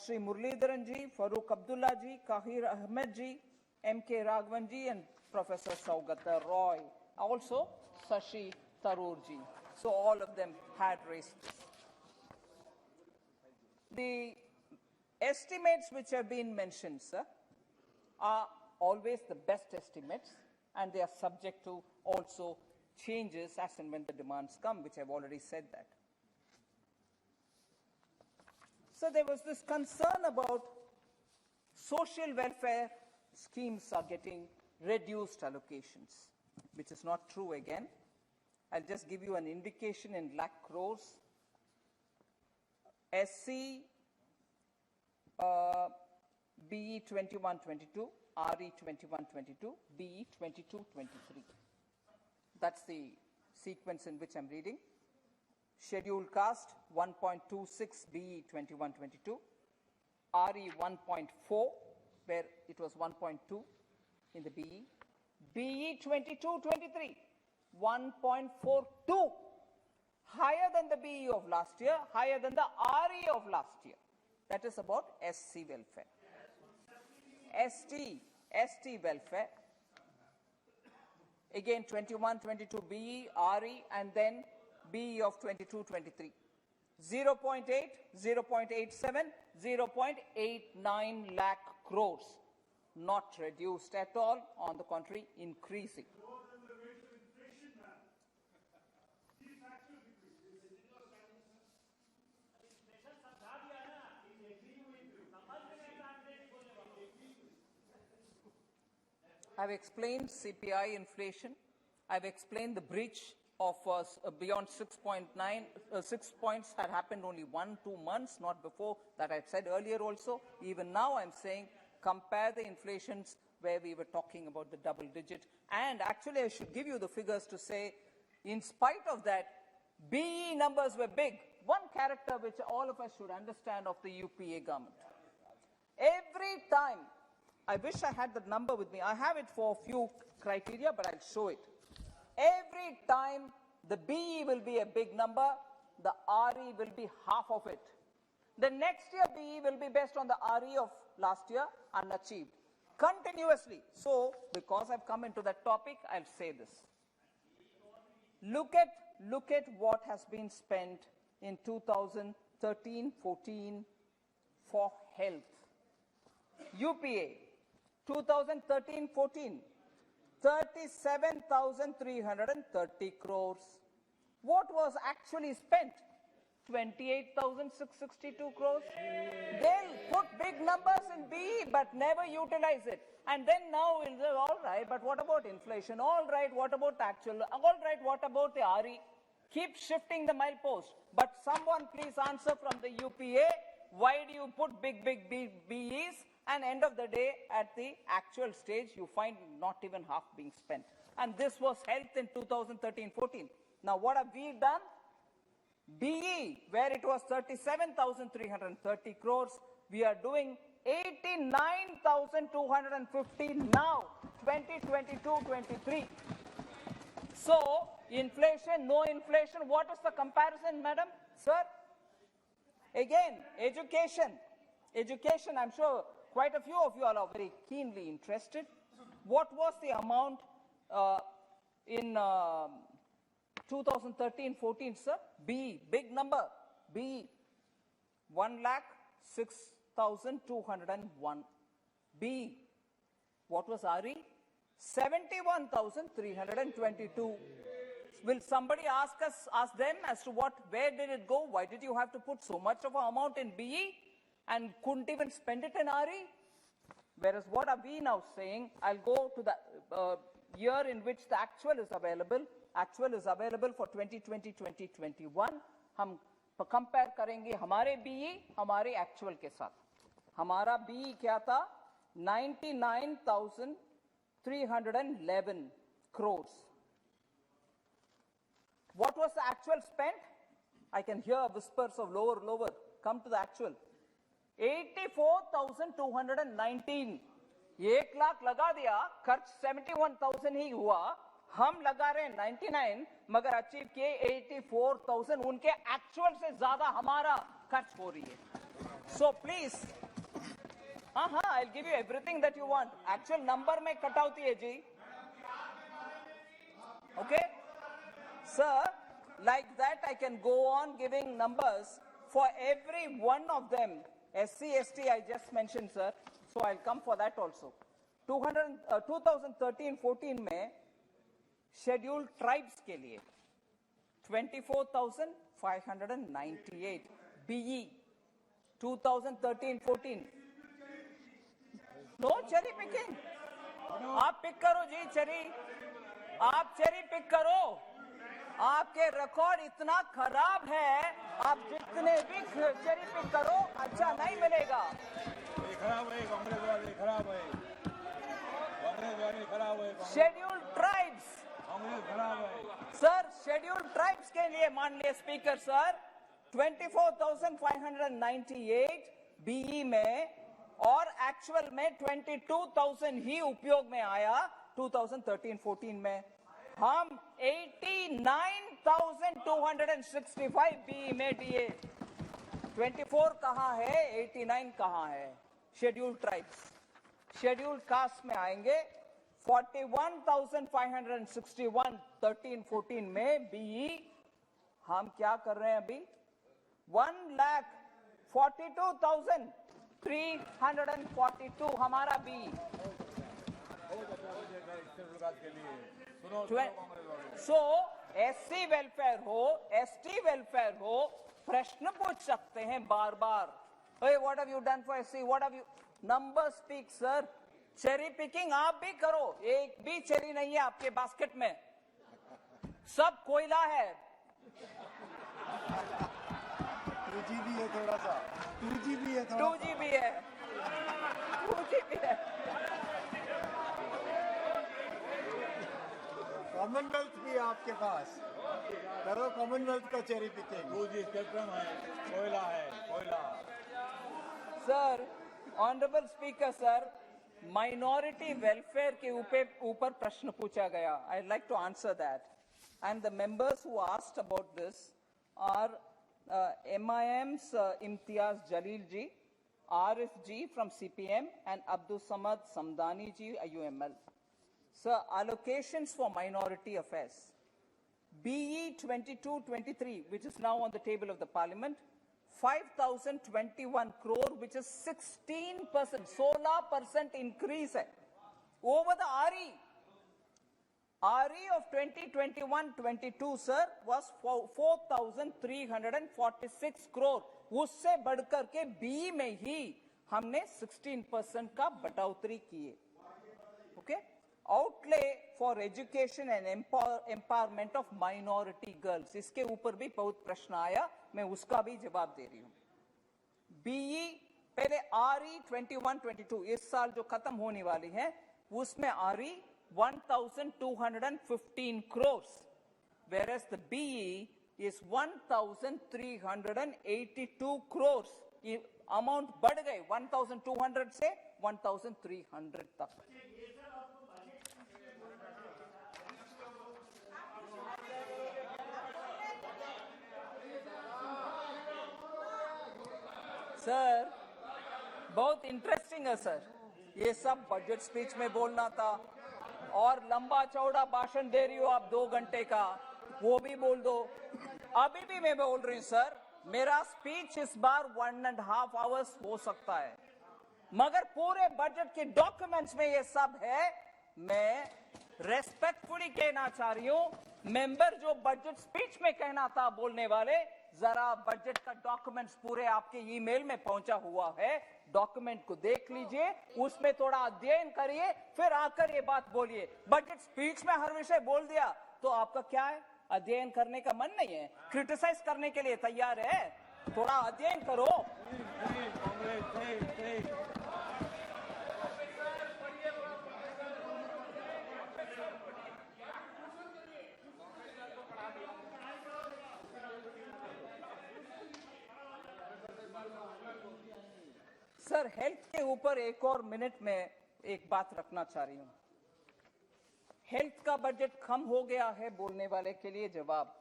Shri Muralidharan ji, Farooq Abdullah ji, Kahir Ahmed ji, M.K. Raghavan ji, and Professor Saugata Roy. Also, Sashi Tharoor ji. So all of them had raised this. The estimates which have been mentioned, sir, are always the best estimates, and they are subject to also changes as and when the demands come, which I've already said that. So there was this concern about social welfare schemes are getting reduced allocations, which is not true again. I'll just give you an indication in lakh crores. SC, BE 21-22, RE 21-22, BE 22-23. That's the sequence in which I'm reading. Scheduled caste 1.26 BE 21-22, RE 1.4, where it was 1.2 in the BE. BE 22-23, 1.42, higher than the BE of last year, higher than the RE of last year. That is about SC welfare. ST welfare, again 21-22 BE, RE, and then BE of 22-23. 0.8, 0.87, 0.89 lakh crores. Not reduced at all, on the contrary, increasing. I've explained CPI inflation. I've explained the breach of beyond 6.9, 6 points had happened only 1-2 months, not before. That I've said earlier also. Even now I'm saying compare the inflations where we were talking about the double digit. And actually I should give you the figures to say, in spite of that, BE numbers were big. One character which all of us should understand of the UPA government. Every time, I wish I had the number with me. I have it for a few criteria, but I'll show it. Every time the BE will be a big number, the RE will be half of it. The next year BE will be based on the RE of last year, unachieved. Continuously. So, because I've come into that topic, I'll say this. Look at what has been spent in 2013-14 for health. UPA, 2013-14, 37,330 crores. What was actually spent? 28,662 crores. They'll put big numbers in BE but never utilize it. And then now we'll say, all right, but what about inflation? All right, what about actual? All right, what about the RE? Keep shifting the milepost. But someone please answer from the UPA, why do you put big BEs? And end of the day, at the actual stage, you find not even half being spent. And this was health in 2013-14. Now, what have we done? BE, where it was 37,330 crores, we are doing 89,250 now, 2022-23. So, inflation, no inflation, what is the comparison, madam, sir? Again, education. Education, I'm sure quite a few of you all are very keenly interested. What was the amount in 2013-14, sir? B, big number, B, 1,06,201. B, what was RE? 71,322. Will somebody ask them as to where did it go? Why did you have to put so much of an amount in BE and couldn't even spend it in RE? Whereas what are we now saying? I'll go to the year in which the actual is available. Actual is available for 2020-2021. हम compare करेंगे हमारे BE हमारे actual के साथ. हमारा BE क्या था? 99,311 crores. What was the actual spent? I can hear whispers of lower. Come to the actual. 84,219. 1 lakh लगा दिया, खर्च 71,000 ही हुआ, हम लगा रहे 99 मगर अचीव किए 84,000, उनके एक्चुअल से ज्यादा हमारा खर्च हो रही है। सो प्लीज, हाँ, I will give you everything that you want, actual number में कटौती है जी। Okay sir, like that I can go on giving numbers for every one of them. SC, ST I just mentioned sir, so I'll come for that also. 2013-14 में scheduled tribes के लिए 24,598 BE 2013-14. No cherry picking. आप pick करो जी cherry, आप cherry pick करो। आपके record इतना खराब है, आप जितने भी चेरी पिक करो अच्छा नहीं मिलेगा। खराब है कांग्रेस वाले, खराब है कांग्रेस वाले, खराब है शेड्यूल्ड ट्राइब्स, कांग्रेस खराब है सर। शेड्यूल्ड ट्राइब्स के लिए माननीय स्पीकर सर 24,598 बीई में और एक्चुअल में 22,000 ही उपयोग में आया 2013-14 में। हम 89,265 बीई में दिए। 24 कहां है, 89 कहां है? शेड्यूल्ड ट्राइब्स, शेड्यूल्ड कास्ट में आएंगे 41,561 13-14 में बीई। हम क्या कर रहे हैं अभी? 1,42,342 हमारा बीई। सो एससी वेलफेयर हो, एसटी वेलफेयर हो, प्रश्न पूछ सकते हैं बार बार, what have you done for SC, what have you, number speak sir. Cherry picking आप भी करो, एक भी चेरी नहीं है आपके बास्केट में, सब कोयला है। 2GB है, थोड़ा सा 2GB है, 2GB है, 2GB है। कॉमनवेल्थ भी है आपके पास, करो कॉमनवेल्थ का चेरी पिकिंग। 2G स्पेक्ट्रम है, कोयला है, कोयला। Sir, honourable speaker sir, minority welfare के ऊपर प्रश्न पूछा गया। I like to answer that, and the members who asked about this are MIM's Imtiaz Jaleel ji, RF ji from CPM, and Abdul Samad Samdani ji, UML. Sir, allocations for minority affairs. BE 22-23, which is now on the table of the parliament, 5,021 crore, which is 16%, 16% increase hai, over the RE. RE of 2021-22, sir, was 4,346 crore. उससे बढ़कर के BE में ही हमने 16% का बढ़ोतरी किए। Okay? Outlay for education and empowerment of minority girls, इसके ऊपर भी बहुत प्रश्न आया, मैं उसका भी जवाब दे रही हूं। BE पहले RE 21-22 इस साल जो खत्म होने वाली है उसमें RE 1,215 crores, whereas the BE is 1,382 crores. ये अमाउंट बढ़ गए 1,200 से 1,300 तक। सर, बहुत इंटरेस्टिंग है सर, ये सब बजट स्पीच में बोलना था, और लंबा चौड़ा भाषण दे रही हो आप 2 घंटे का, वो भी बोल दो। अभी भी मैं बोल रही हूं सर, मेरा स्पीच इस बार 1.5 hours हो सकता है, मगर पूरे बजट के डॉक्यूमेंट्स में ये सब है। मैं रेस्पेक्टफुली कहना चाह रही हूं, मेंबर जो बजट स्पीच में कहना था बोलने वाले, जरा बजट का डॉक्यूमेंट्स पूरे आपके ईमेल में पहुंचा हुआ है, डॉक्यूमेंट को देख लीजिए, उसमें थोड़ा अध्ययन करिए, फिर आकर ये बात बोलिए। बजट स्पीच में हर विषय बोल दिया तो आपका क्या है, अध्ययन करने का मन नहीं है, क्रिटिसाइज करने के लिए तैयार है, थोड़ा अध्ययन करो। सर, हेल्थ के ऊपर एक और मिनट में एक बात रखना चाह रही हूं। हेल्थ का बजट कम हो गया है बोलने वाले के लिए जवाब,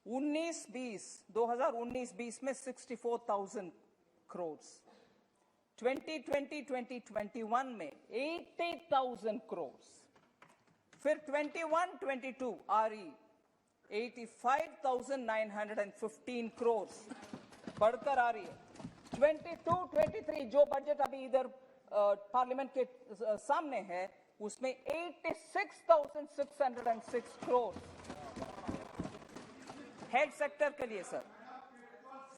2019-20 में 64,000 करोड़, 2020-2021 में 80,000 करोड़, फिर 21-22 RE 85,915 करोड़ बढ़कर आ रही है। 22-23 जो बजट अभी इधर पार्लियामेंट के सामने है उसमें 86,606 करोड़ हेल्थ सेक्टर के लिए सर।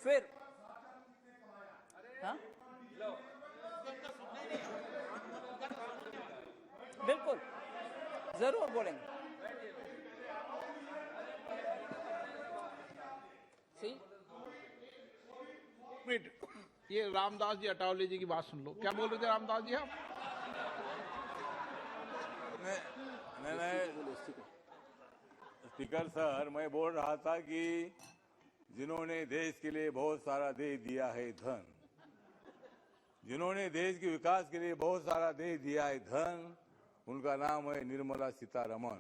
फिर हाँ बिल्कुल जरूर बोलेंगे। ये रामदास जी अटावले जी की बात सुन लो, क्या बोल रहे थे रामदास जी आप? स्पीकर सर, मैं बोल रहा था कि जिन्होंने देश के लिए बहुत सारा दे दिया है धन, जिन्होंने देश के विकास के लिए बहुत सारा दे दिया है धन, उनका नाम है निर्मला सीतारमन।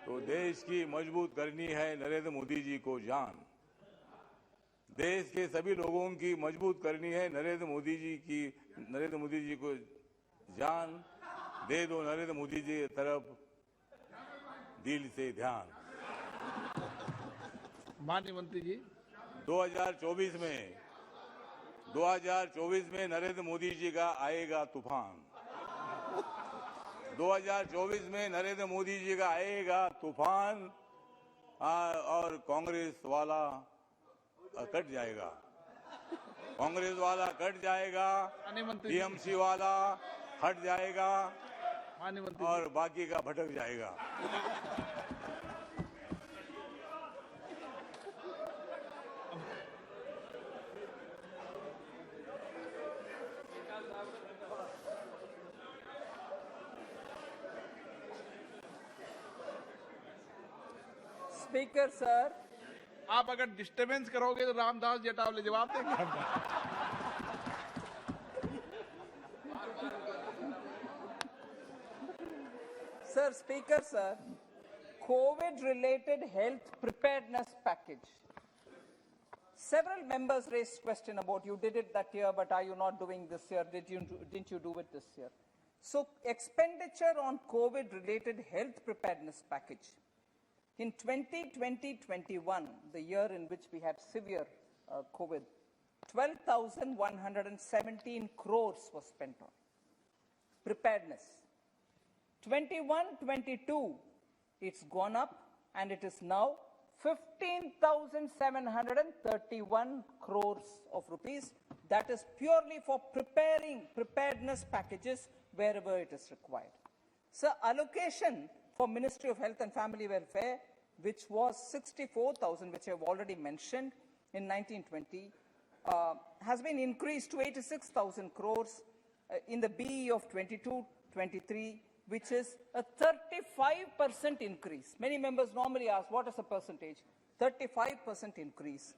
तो देश की मजबूत करनी है नरेंद्र मोदी जी को जान, देश के सभी लोगों की मजबूत करनी है नरेंद्र मोदी जी को जान। दे दो नरेंद्र मोदी जी की तरफ दिल से ध्यान। माननीय मंत्री जी, 2024 में नरेंद्र मोदी जी का आएगा तूफान। 2024 में नरेंद्र मोदी जी का आएगा तूफान और कांग्रेस वाला कट जाएगा, कांग्रेस वाला कट जाएगा, टीएमसी वाला हट जाएगा और बाकी का भटक जाएगा। स्पीकर सर, आप अगर डिस्टर्बेंस करोगे तो रामदास जी अटावले जवाब देंगे। Sir, Speaker, sir, COVID-related health preparedness package. Several members raised question about you did it that year, but are you not doing this year? Didn't you do it this year? So, expenditure on COVID-related health preparedness package. In 2020-21, the year in which we had severe COVID, 12,117 crores was spent on preparedness. 21-22, it's gone up and it is now 15,731 crores of rupees. That is purely for preparing preparedness packages wherever it is required. So allocation for Ministry of Health and Family Welfare, which was 64,000, which I have already mentioned in 1920, has been increased to 86,000 crores in the BE of 22-23, which is a 35% increase. Many members normally ask, what is the percentage? 35% increase.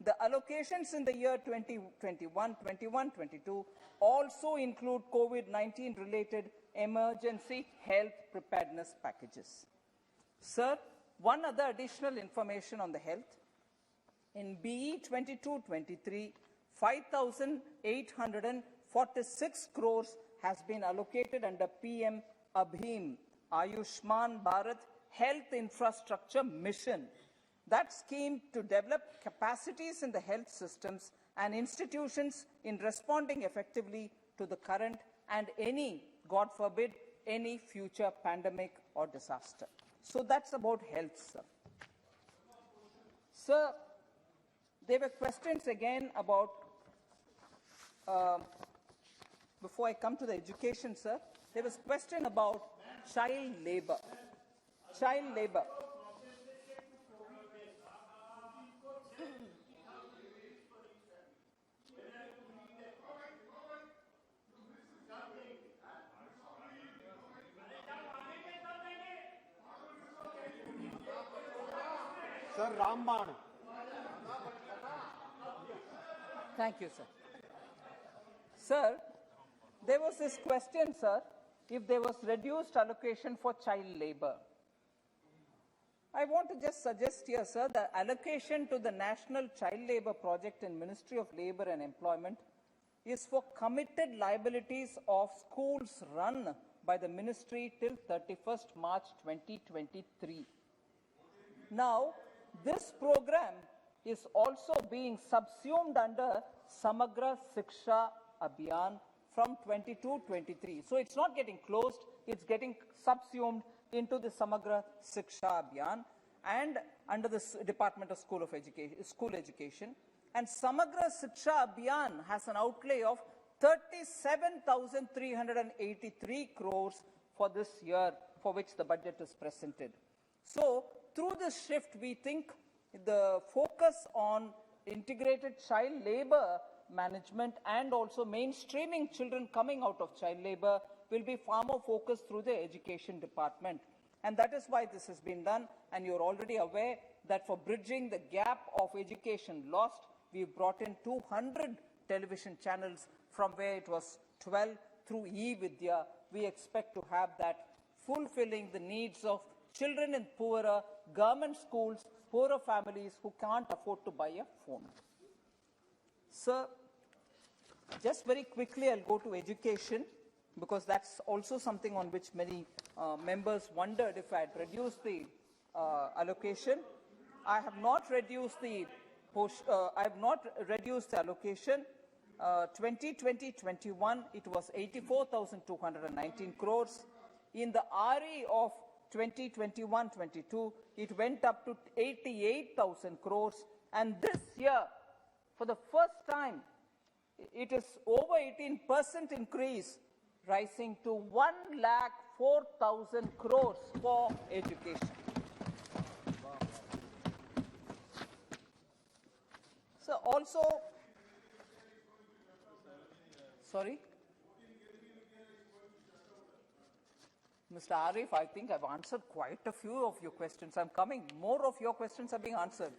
The allocations in the year 2021, 21-22 also include COVID-19 related emergency health preparedness packages. Sir, one other additional information on the health. In BE 22-23, 5,846 crores has been allocated under PM Abhim Ayushman Bharat Health Infrastructure Mission. That scheme to develop capacities in the health systems and institutions in responding effectively to the current and any, God forbid, any future pandemic or disaster. So that's about health, sir. Sir, there were questions again about, before I come to the education, sir, there was question about child labor. Child labor. Sir रामबाण Thank you, sir. Sir, there was this question, sir, if there was reduced allocation for child labor. I want to just suggest here, sir, the allocation to the National Child Labor Project in Ministry of Labor and Employment is for committed liabilities of schools run by the ministry till 31st March 2023. Now, this program is also being subsumed under Samagra Shiksha Abhiyan from 22-23. So it's not getting closed, it's getting subsumed into the Samagra Shiksha Abhiyan and under the Department of School Education. And Samagra Shiksha Abhiyan has an outlay of 37,383 crores for this year, for which the budget is presented. So, through this shift, we think the focus on integrated child labor management and also mainstreaming children coming out of child labor will be far more focused through the education department. And that is why this has been done. And you're already aware that for bridging the gap of education lost, we've brought in 200 television channels from where it was 12 through e-Vidya. We expect to have that fulfilling the needs of children in poorer government schools, poorer families who can't afford to buy a phone. Sir, just very quickly, I'll go to education, because that's also something on which many members wondered if I had reduced the allocation. I have not reduced the allocation. 2020-21, it was 84,219 crores. In the RE of 2021-22, it went up to 88,000 crores. And this year, for the first time, it is over 18% increase, rising to 1,04,000 crores for education. So also, sorry? Mr. Arif, I think I've answered quite a few of your questions. I'm coming. More of your questions are being answered.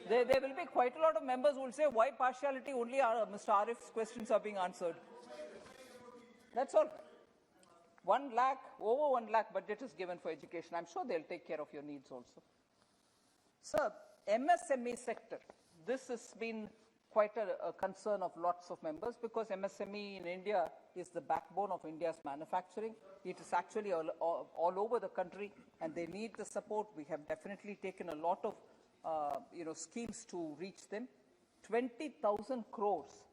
There will be quite a lot of members who will say, why partiality? Only Mr. Arif's questions are being answered. That's all. 1 lakh, over 1 lakh budget is given for education. I'm sure they'll take care of your needs also. Sir, MSME sector. This has been quite a concern of lots of members, because MSME in India is the backbone of India's manufacturing. It is actually all over the country, and they need the support. We have definitely taken a lot of schemes to reach them. 20,000 crores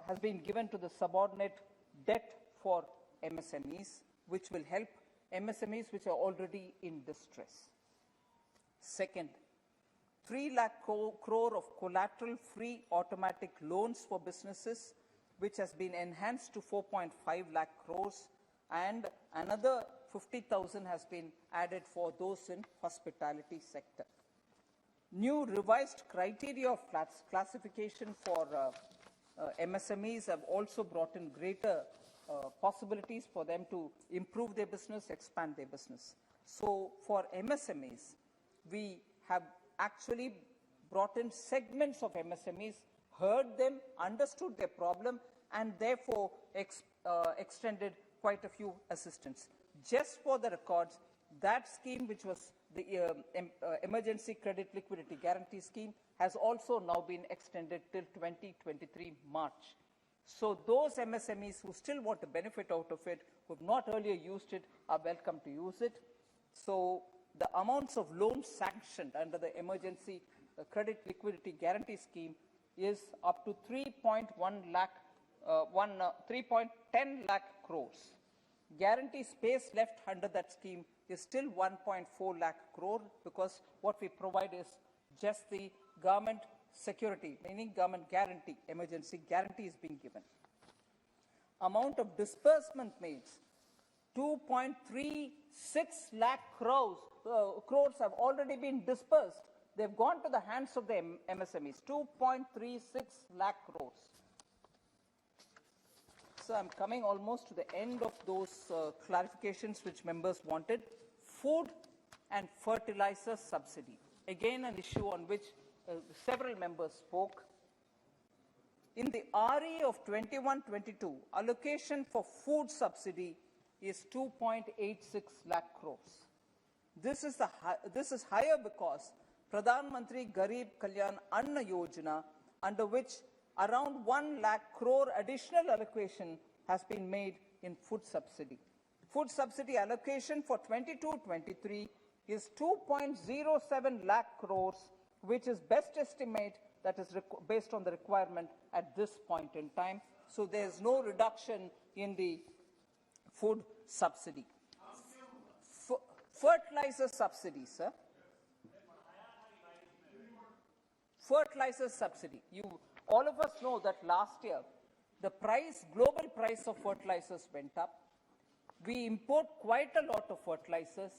has been given to the subordinate debt for MSMEs, which will help MSMEs which are already in distress. Second, 3 lakh crore of collateral-free automatic loans for businesses, which has been enhanced to 4.5 lakh crores, and another 50,000 has been added for those in hospitality sector. New revised criteria of classification for MSMEs have also brought in greater possibilities for them to improve their business, expand their business. So for MSMEs, we have actually brought in segments of MSMEs, heard them, understood their problem, and therefore extended quite a few assistance. Just for the records, that scheme, which was the Emergency Credit Liquidity Guarantee Scheme, has also now been extended till 2023 March. So those MSMEs who still want to benefit out of it, who have not earlier used it, are welcome to use it. So the amounts of loans sanctioned under the Emergency Credit Liquidity Guarantee Scheme is up to 3.10 lakh crores. Guarantee space left under that scheme is still 1.4 lakh crore, because what we provide is just the government security, meaning government guarantee, emergency guarantee is being given. Amount of disbursement made, 2.36 lakh crores have already been dispersed. They've gone to the hands of the MSMEs, 2.36 lakh crores. So I'm coming almost to the end of those clarifications which members wanted. Food and fertilizer subsidy. Again, an issue on which several members spoke. In the RE of 21-22, allocation for food subsidy is 2.86 lakh crores. This is higher because Pradhan Mantri Garib Kalyan Anna Yojana, under which around 1 lakh crore additional allocation has been made in food subsidy. Food subsidy allocation for 22-23 is 2.07 lakh crores, which is best estimate that is based on the requirement at this point in time. So there is no reduction in the food subsidy. Fertilizer subsidy, sir. Fertilizer subsidy. All of us know that last year the global price of fertilizers went up. We import quite a lot of fertilizers.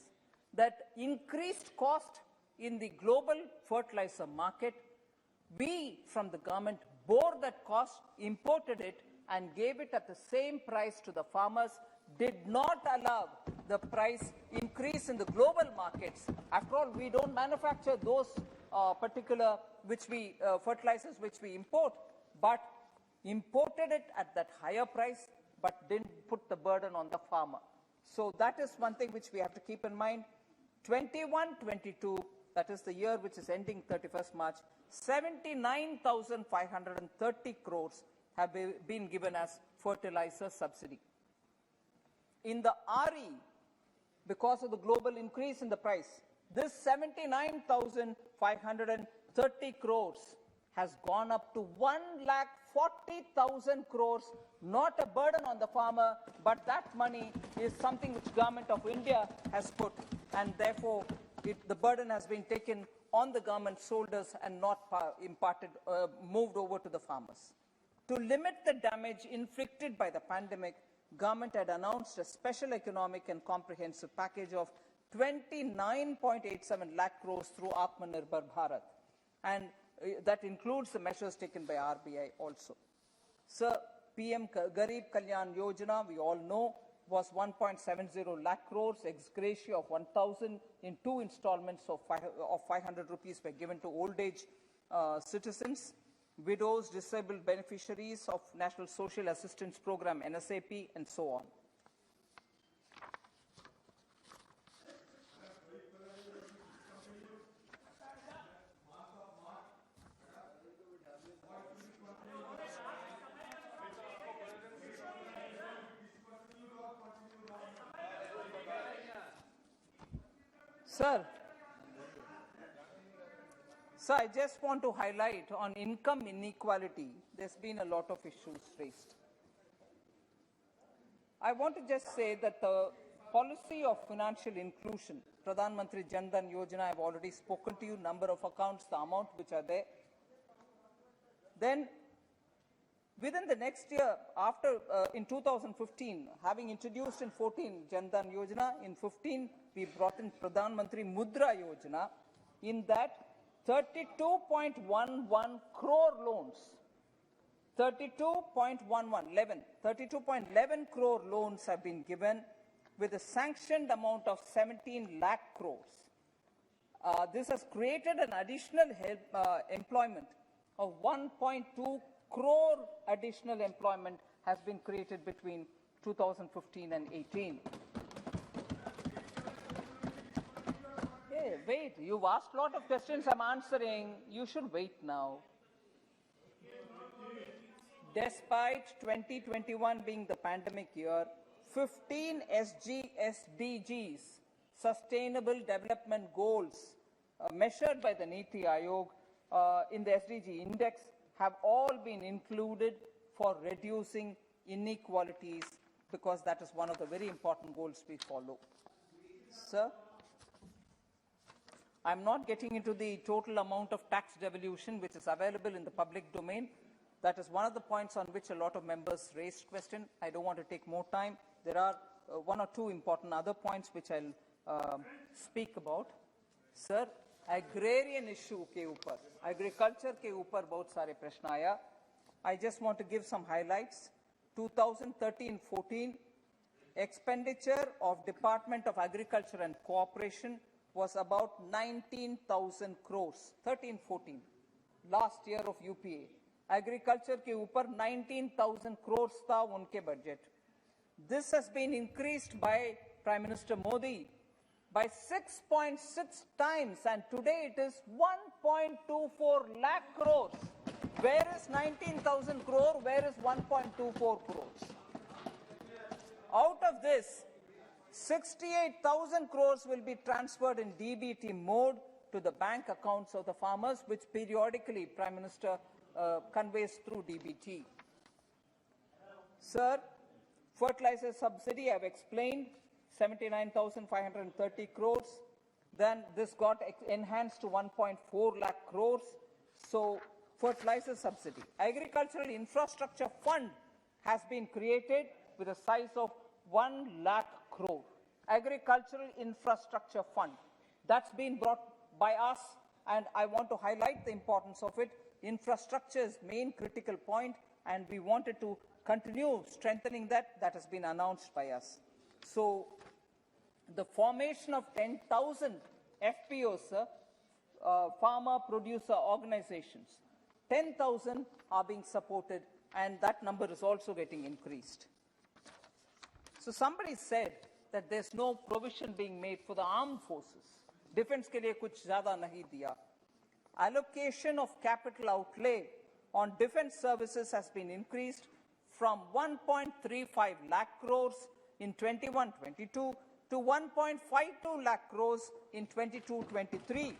That increased cost in the global fertilizer market, we from the government bore that cost, imported it and gave it at the same price to the farmers, did not allow the price increase in the global markets. After all, we don't manufacture those particular fertilizers which we import, but imported it at that higher price, but didn't put the burden on the farmer. So that is one thing which we have to keep in mind. 21-22, that is the year which is ending 31st March, 79,530 crores have been given as fertilizer subsidy. In the RE, because of the global increase in the price, this 79,530 crores has gone up to 1,40,000 crores, not a burden on the farmer, but that money is something which Government of India has put, and therefore the burden has been taken on the government's shoulders and not moved over to the farmers. To limit the damage inflicted by the pandemic, government had announced a special economic and comprehensive package of 29.87 lakh crores through Atmanirbhar Bharat, and that includes the measures taken by RBI also. Sir, PM Garib Kalyan Yojana, we all know, was 1.70 lakh crores, ex gratia of 1,000 in 2 installments of 500 rupees were given to old age citizens, widows, disabled beneficiaries of National Social Assistance Program, NSAP, and so on. Sir, I just want to highlight on income inequality, there's been a lot of issues raised. I want to just say that the policy of financial inclusion, Pradhan Mantri Jan Dhan Yojana, I've already spoken to you, number of accounts, the amount which are there. Then within the next year, after in 2015, having introduced in 14 Jan Dhan Yojana, in 15 we brought in Pradhan Mantri Mudra Yojana. In that, 32.11 crore loans, 32.11 crore loans have been given with a sanctioned amount of 17 lakh crores. This has created an additional employment of 1.2 crore additional employment has been created between 2015 and 18. Hey, wait, you've asked a lot of questions, I'm answering. You should wait now. Despite 2021 being the pandemic year, 15 SDGs, Sustainable Development Goals, measured by the NITI Aayog in the SDG index, have all been included for reducing inequalities, because that is one of the very important goals we follow. Sir, I'm not getting into the total amount of tax devolution which is available in the public domain. That is one of the points on which a lot of members raised question. I don't want to take more time. There are one or two important other points which I'll speak about. Sir, agrarian issue के ऊपर, agriculture के ऊपर बहुत सारे प्रश्न आया. I just want to give some highlights. 2013-14 expenditure of Department of Agriculture and Cooperation was about 19,000 crores. 13-14, last year of UPA. Agriculture के ऊपर 19,000 crore था उनके budget. This has been increased by Prime Minister Modi by 6.6 times, and today it is 1.24 lakh crores. Where is 19,000 crore? Where is 1.24 crores? Out of this, 68,000 crores will be transferred in DBT mode to the bank accounts of the farmers, which periodically Prime Minister conveys through DBT. Sir, fertilizer subsidy, I've explained, 79,530 crores. Then this got enhanced to 1.4 lakh crores. So, fertilizer subsidy. Agricultural infrastructure fund has been created with a size of 1 lakh crore. Agricultural infrastructure fund. That's been brought by us, and I want to highlight the importance of it. Infrastructure is main critical point, and we wanted to continue strengthening that. That has been announced by us. So, the formation of 10,000 FPOs, farmer producer organizations, 10,000 are being supported, and that number is also getting increased. So somebody said that there's no provision being made for the armed forces. Defense ke liye kuch zyada nahi diya. Allocation of capital outlay on defense services has been increased from 1.35 lakh crores in 21-22 to 1.52 lakh crores in 22-23,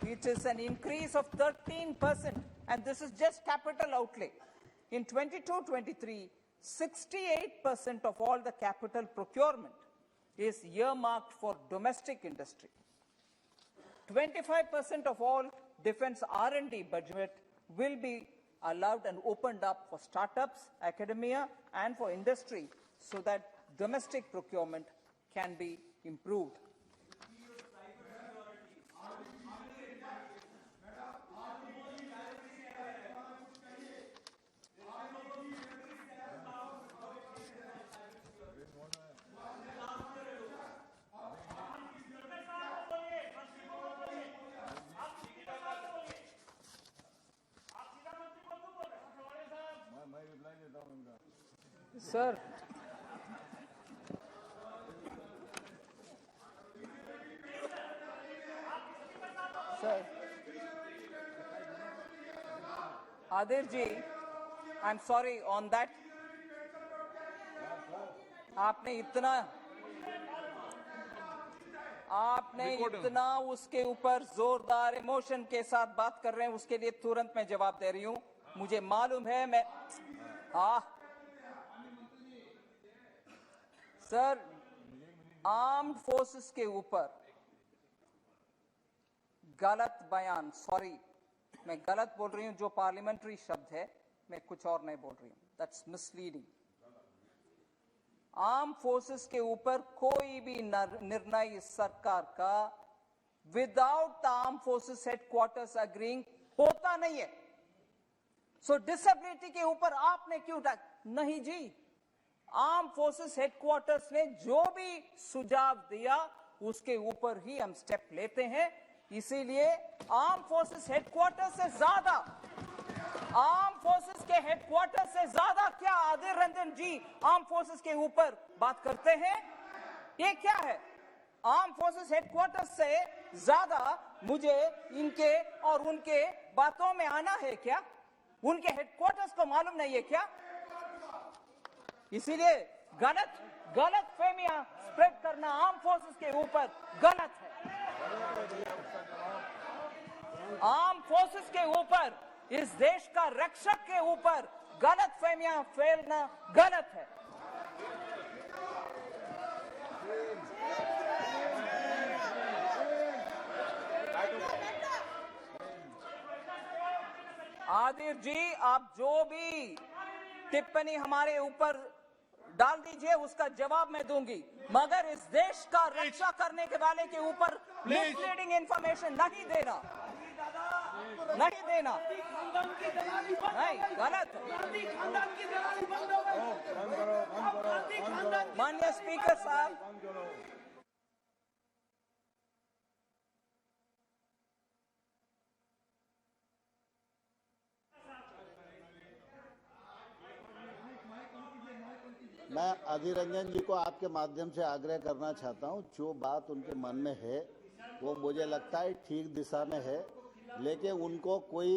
which is an increase of 13%, and this is just capital outlay. In 22-23, 68% of all the capital procurement is earmarked for domestic industry. 25% of all defense R&D budget will be allowed and opened up for startups, academia, and for industry, so that domestic procurement can be improved. Sir, Adir ji, I'm sorry on that. आपने इतना उसके ऊपर जोरदार emotion के साथ बात कर रहे हैं, उसके लिए तुरंत मैं जवाब दे रही हूं. मुझे मालूम है मैं सर, आर्म्ड फोर्सेस के ऊपर गलत बयान, सॉरी मैं गलत बोल रही हूं, जो पार्लियामेंट्री शब्द है मैं कुछ और नहीं बोल रही हूं, दैट्स मिसलीडिंग. आर्म फोर्सेस के ऊपर कोई भी निर्णय इस सरकार का without the arm forces headquarters agreeing होता नहीं है. सो डिसेबिलिटी के ऊपर आपने क्यों नहीं जी, आर्म फोर्सेस हेडक्वार्टर्स ने जो भी सुझाव दिया उसके ऊपर ही हम स्टेप लेते हैं. इसीलिए आर्म फोर्सेस हेडक्वार्टर्स से ज्यादा, आर्म फोर्सेस के हेडक्वार्टर से ज्यादा क्या आदिर रंजन जी आर्म फोर्सेस के ऊपर बात करते हैं? ये क्या है? आर्म फोर्सेस हेडक्वार्टर से ज्यादा मुझे इनके और उनके बातों में आना है क्या? उनके हेडक्वार्टर्स को मालूम नहीं है क्या? इसीलिए गलत फहमियां स्प्रेड करना आर्म फोर्सेस के ऊपर गलत है. आर्म फोर्सेस के ऊपर, इस देश का रक्षक के ऊपर गलत फहमियां फैलना गलत है. आदिर जी, आप जो भी टिप्पणी हमारे ऊपर डाल दीजिए, उसका जवाब मैं दूंगी, मगर इस देश का रक्षा करने के वाले के ऊपर मिसलीडिंग इंफॉर्मेशन नहीं देना, नहीं देना, नहीं, गलत है. माननीय स्पीकर साहब, अधीर रंजन जी को आपके माध्यम से आग्रह करना चाहता हूं, जो बात उनके मन में है वो मुझे लगता है ठीक दिशा में है, लेकिन उनको कोई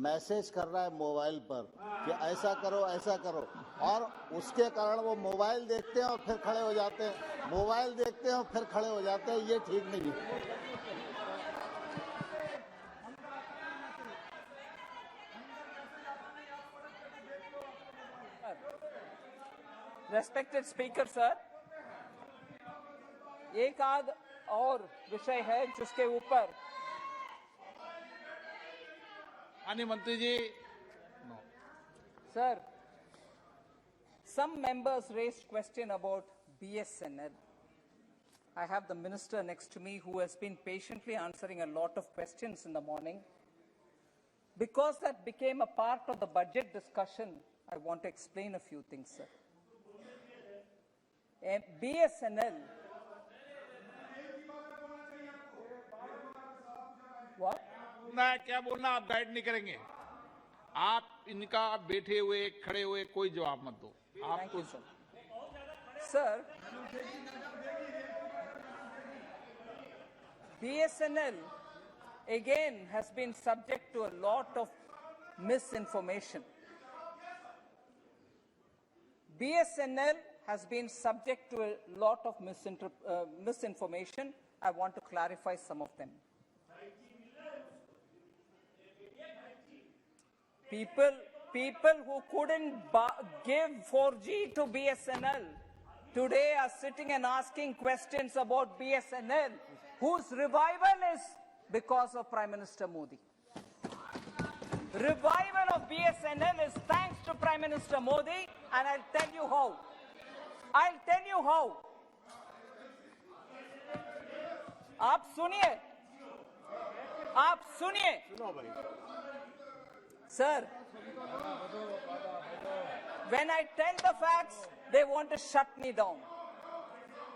मैसेज कर रहा है मोबाइल पर कि ऐसा करो, और उसके कारण वो मोबाइल देखते हैं और फिर खड़े हो जाते हैं, मोबाइल देखते हैं और फिर खड़े हो जाते हैं, ये ठीक नहीं है। रेस्पेक्टेड स्पीकर सर, एक आध और विषय है जिसके ऊपर माननीय मंत्री जी। Sir, some members raised question about BSNL. I have the minister next to me who has been patiently answering a lot of questions in the morning. Because that became a part of the budget discussion, I want to explain a few things, sir. BSNL. What? ना क्या बोलना, आप guide नहीं करेंगे। आप इनका बैठे हुए खड़े हुए कोई जवाब मत दो। Thank you, sir. Sir, BSNL again has been subject to a lot of misinformation. BSNL has been subject to a lot of misinformation. I want to clarify some of them. People who couldn't give 4G to BSNL today are sitting and asking questions about BSNL, whose revival is because of Prime Minister Modi. Revival of BSNL is thanks to Prime Minister Modi, and I'll tell you how. आप सुनिए। Sir, when I tell the facts, they want to shut me down.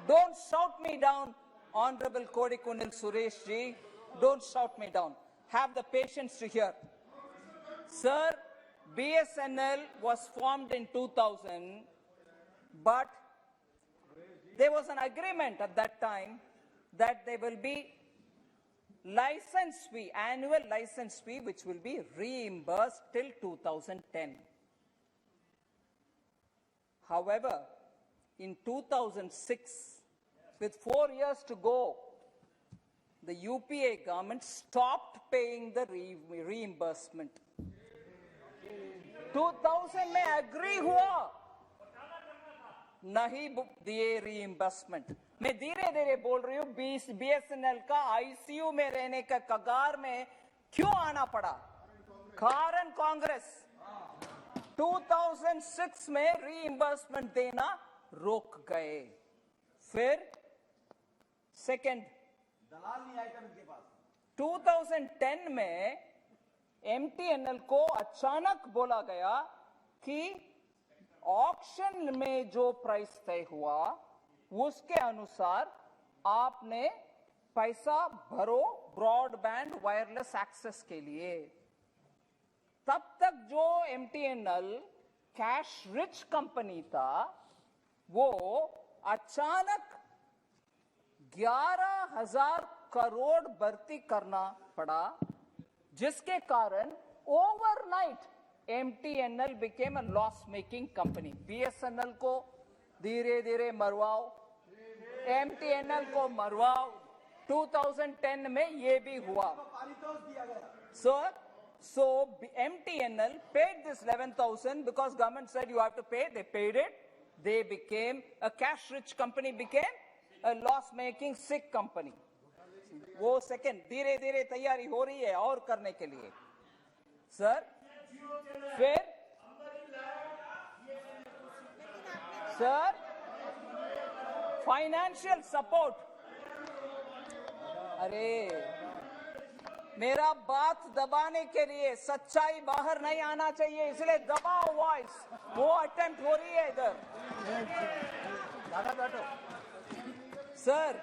Don't shout me down, Honorable Kodikunil Suresh ji. Don't shout me down. Have the patience to hear. Sir, BSNL was formed in 2000, but there was an agreement at that time that there will be license fee, annual license fee, which will be reimbursed till 2010. However, in 2006, with 4 years to go, the UPA government stopped paying the reimbursement. 2000 में agree हुआ, नहीं दिए reimbursement. मैं धीरे धीरे बोल रही हूँ, BSNL का ICU में रहने का कगार में क्यों आना पड़ा? कारण कांग्रेस 2006 में रीइंबर्समेंट देना रोक गए। फिर सेकंड 2010 में MTNL को अचानक बोला गया कि ऑक्शन में जो प्राइस तय हुआ उसके अनुसार आपने पैसा भरो ब्रॉडबैंड वायरलेस एक्सेस के लिए। तब तक जो MTNL कैश रिच कंपनी था, वो अचानक 11,000 करोड़ भर्ती करना पड़ा, जिसके कारण overnight MTNL became a loss making company. BSNL को धीरे धीरे मरवाओ, MTNL को मरवाओ। 2010 में ये भी हुआ। So MTNL paid this 11,000 because government said you have to pay. They paid it. They became a cash rich company, became a loss making sick company. वो second धीरे धीरे तैयारी हो रही है और करने के लिए। सर फाइनेंशियल सपोर्ट, अरे मेरा बात दबाने के लिए सच्चाई बाहर नहीं आना चाहिए, इसलिए दबाओ वॉइस। वो अटेम्प्ट हो रही है इधर। सर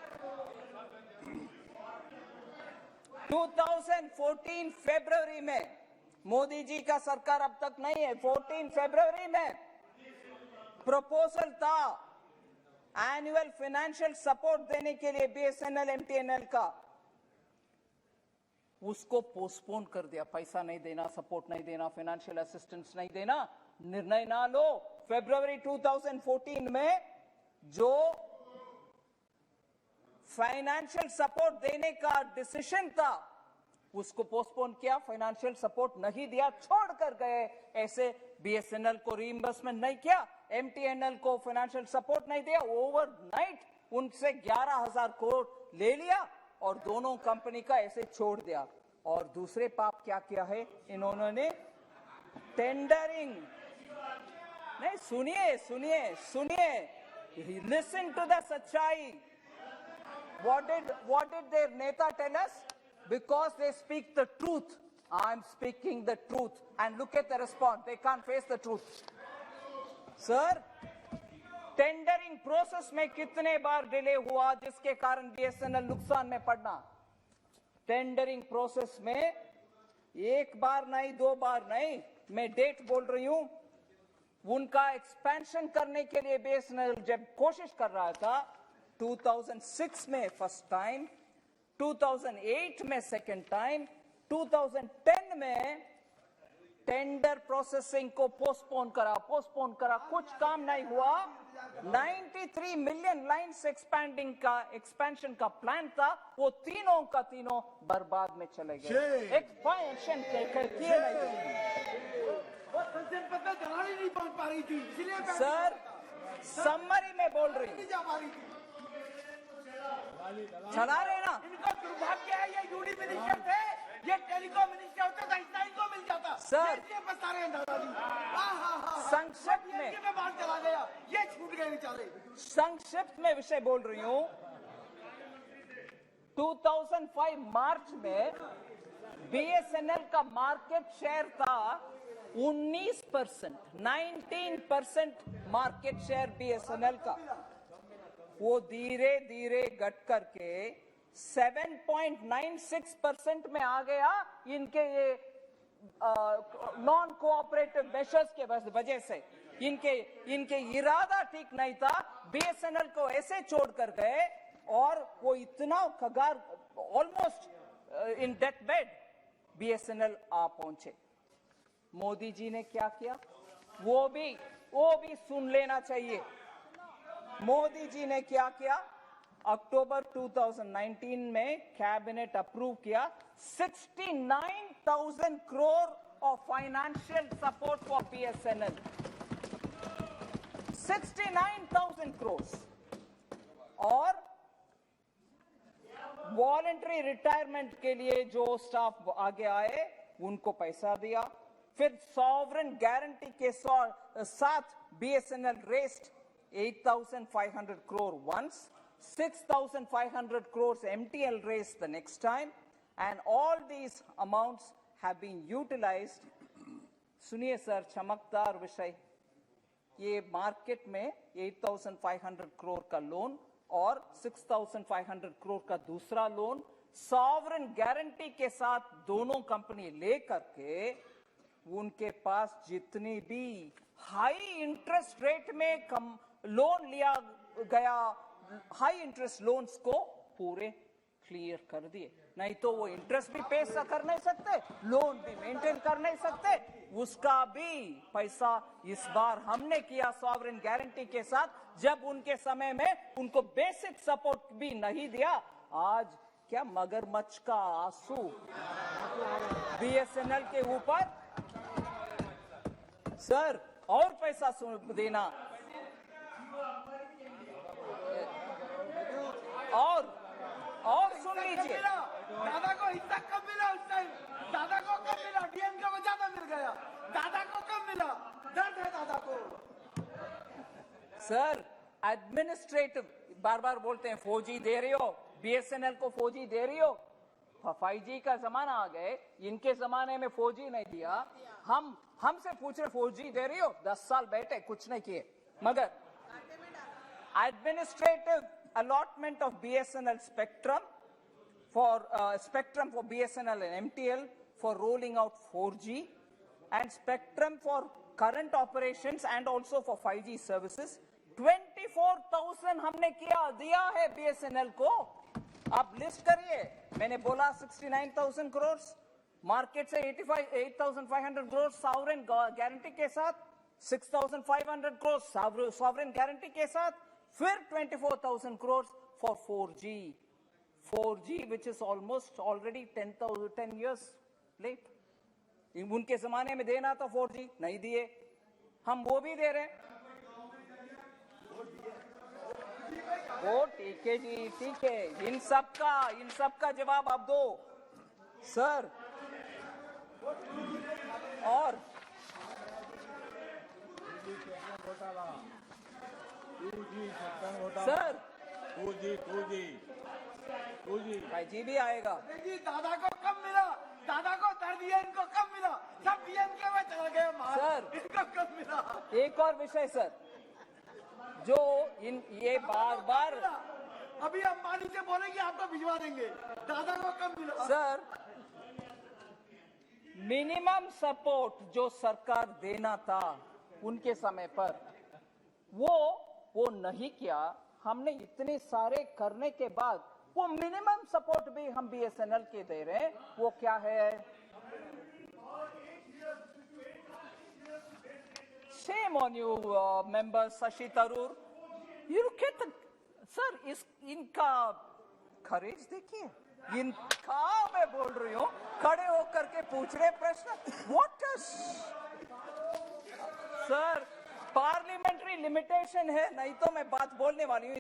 2014 फरवरी में, मोदी जी का सरकार अब तक नहीं है, 14 फरवरी में प्रपोजल था एनुअल फाइनेंशियल सपोर्ट देने के लिए बीएसएनएल एमटीएनएल का, उसको पोस्टपोन कर दिया। पैसा नहीं देना, सपोर्ट नहीं देना, फाइनेंशियल असिस्टेंस नहीं देना, निर्णय ना लो। फरवरी 2014 में जो फाइनेंशियल सपोर्ट देने का डिसीजन था उसको पोस्टपोन किया, फाइनेंशियल सपोर्ट नहीं दिया, छोड़ कर गए। ऐसे बीएसएनएल को रीइंबर्समेंट नहीं किया, एमटीएनएल को फाइनेंशियल सपोर्ट नहीं दिया, ओवरनाइट उनसे 11,000 करोड़ ले लिया और दोनों कंपनी का ऐसे छोड़ दिया। और दूसरे पाप क्या किया है इन्होंने? टेंडरिंग। नहीं, सुनिए सुनिए सुनिए, लिसन टू द सच्चाई। What did their neta tell us? Because they speak the truth. I'm speaking the truth. And look at the response. They can't face the truth. Sir, tendering process में कितने बार delay हुआ जिसके कारण BSNL नुकसान में पड़ना? Tendering process में एक बार नहीं, दो बार नहीं, मैं डेट बोल रही हूं। उनका एक्सपेंशन करने के लिए बीएसएनएल जब कोशिश कर रहा था, 2006 में फर्स्ट टाइम, 2008 में सेकंड टाइम, 2010 में टेंडर प्रोसेसिंग को पोस्टपोन करा, कुछ काम नहीं हुआ। 93 मिलियन लाइन्स एक्सपेंशन का प्लान था, वो तीनों का तीनों बर्बाद में चले गए। एक्सपेंशन किए नहीं पहुंच पा रही थी। सर, समरी में बोल रही हूँ, चला रहे ना। इनका दुर्भाग्य है, ये यूडी मिनिस्टर थे, ये टेलीकॉम मिनिस्टर होता तो इतना इनको मिल जाता। सर, बता रहे हैं दादाजी। संक्षिप्त में बात चला गया, ये छूट गए बेचारे। संक्षिप्त में विषय बोल रही हूँ। 2005 मार्च में बीएसएनएल का मार्केट शेयर था 19%, 19% मार्केट शेयर बीएसएनएल का। वो धीरे धीरे घट करके 7.96% में आ गया। इनके ये नॉन कोऑपरेटिव मेजर्स के वजह से, इनके इरादा ठीक नहीं था, बीएसएनएल को ऐसे छोड़ कर गए और वो इतना कगार, almost in death bed BSNL आ पहुंचे। मोदी जी ने क्या किया वो भी सुन लेना चाहिए। मोदी जी ने क्या किया? अक्टूबर 2019 में कैबिनेट अप्रूव किया 69,000 crore of financial support for BSNL. 69,000 crore. और वॉलंटरी रिटायरमेंट के लिए जो स्टाफ आगे आए उनको पैसा दिया। फिर सॉवरेन गारंटी के साथ BSNL raised 8,500 crore once, 6,500 crores MTL raised the next time, and all these amounts have been utilized. सुनिए सर, चमकदार विषय, ये मार्केट में 8,500 crore का लोन और 6,500 crore का दूसरा लोन सॉवरेन गारंटी के साथ दोनों कंपनी लेकर के उनके पास जितनी भी हाई इंटरेस्ट रेट में लोन लिया गया, हाई इंटरेस्ट लोन्स को पूरे क्लियर कर दिए। नहीं तो वो इंटरेस्ट भी पे कर नहीं सकते, लोन भी मेंटेन कर नहीं सकते। उसका भी पैसा इस बार हमने किया सॉवरेन गारंटी के साथ, जब उनके समय में उनको बेसिक सपोर्ट भी नहीं दिया। आज क्या मगरमच्छ का आंसू बीएसएनएल के ऊपर? सर, और पैसा देना और सुन लीजिए, दादा को हिस्सा कब मिला? उस टाइम दादा को कब मिला? डीएमके को ज्यादा मिल गया, दादा को कब मिला? दर्द है दादा को। सर, एडमिनिस्ट्रेटिव बार बार बोलते हैं 4G दे रही हो, बीएसएनएल को 4G दे रही हो। 5G का जमाना आ गए, इनके जमाने में 4G नहीं दिया। हमसे पूछ रहे 4G दे रही हो? 10 साल बैठे कुछ नहीं किए। मगर administrative allotment of BSNL spectrum for BSNL and MTL for rolling out 4G, and spectrum for current operations and also for 5G services, 20 24,000 हमने दिया है BSNL को। आप लिस्ट करिए। मैंने बोला 69,000 करोड़, मार्केट से 8,500 करोड़ सॉवरेन गारंटी के साथ, 6,500 करोड़ सॉवरेन गारंटी के साथ, फिर 24,000 crore for 4G which is almost already 10 years late। उनके जमाने में देना था 4G, नहीं दिए, हम वो भी दे रहे हैं। वो ठीक है जी, ठीक है, इन सब का जवाब आप दो सर। और सर 2G भी आएगा। दादा को कम मिला, दादा को दर दिया, इनको कम मिला, सब DMK में चला गया माल, सर इनको कम मिला। एक और विषय सर, जो ये बार अभी अंबानी से बोलेंगे आपको भिजवा देंगे, दादा को कम मिला। सर मिनिमम सपोर्ट जो सरकार देना था उनके समय पर, वो नहीं किया। हमने इतने सारे करने के बाद वो मिनिमम सपोर्ट भी हम BSNL के दे रहे हैं, वो क्या है? Shame on you, member Shashi Tharoor. You look at the, sir, इनका करेज देखिए, इनका मैं बोल रही हूँ, खड़े होकर के पूछ रहे प्रश्न। What is, sir parliamentary limitation है, नहीं तो मैं बात बोलने वाली हूँ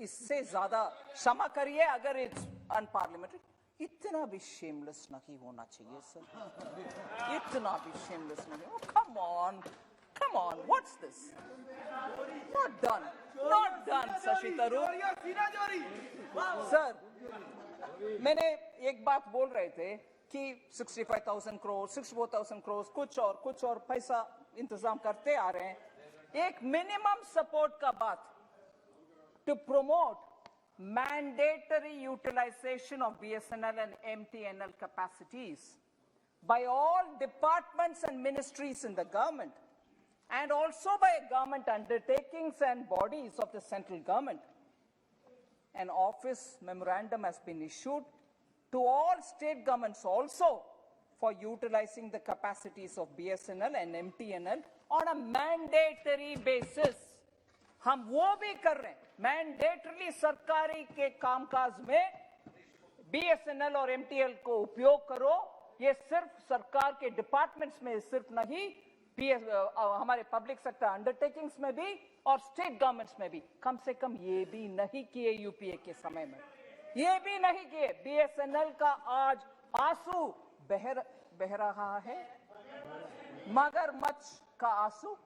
इससे ज्यादा। क्षमा करिए अगर इट्स अनपार्लियामेंट्री। इतना भी शेमलेस नहीं होना चाहिए सर, इतना भी शेमलेस नहीं हो। Come on, what's this? Not done, Shashi Tharoor. Sir मैंने एक बात बोल रहे थे कि 65,000 करोड़, 64,000 करोड़, कुछ और पैसा इंतजाम करते आ रहे हैं। एक मिनिमम सपोर्ट का बात, to promote mandatory utilization of BSNL and MTNL capacities by all departments and ministries in the government, and also by government undertakings and bodies of the central government. An office memorandum has been issued to all state governments also for utilizing the capacities of BSNL and MTNL on a mandatory basis. हम वो भी कर रहे हैं, mandatory सरकारी के कामकाज में BSNL और MTNL को उपयोग करो। ये सिर्फ सरकार के डिपार्टमेंट्स में सिर्फ नहीं, हमारे पब्लिक सेक्टर अंडरटेकिंग्स में भी और स्टेट गवर्नमेंट्स में भी। कम से कम ये भी नहीं किए यूपीए के समय में, ये भी नहीं किए। BSNL का आज आंसू बह रहा है, मगरमच्छ का आंसू।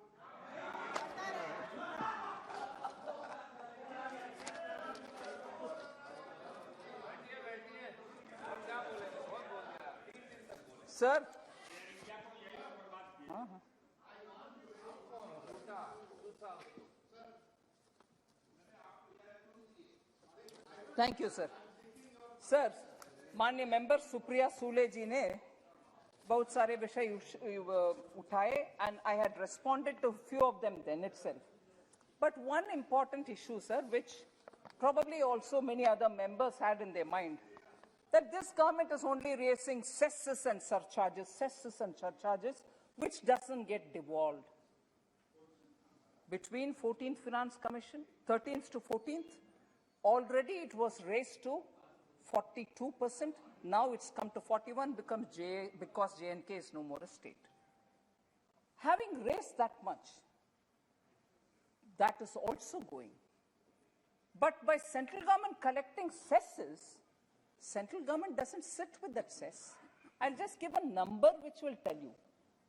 Sir thank you sir. Sir माननीय मेंबर सुप्रिया सूले जी ने बहुत सारे विषय उठाए and I had responded to few of them then itself. But one important issue, sir, which probably also many other members had in their mind, that this government is only raising cesses and surcharges, which doesn't get devolved. Between 14th Finance Commission, 13th to 14th, already it was raised to 42%. Now it's come to 41 because J&K is no more a state. Having raised that much, that is also going. But by central government collecting cesses, central government doesn't sit with that cess. I'll just give a number which will tell you.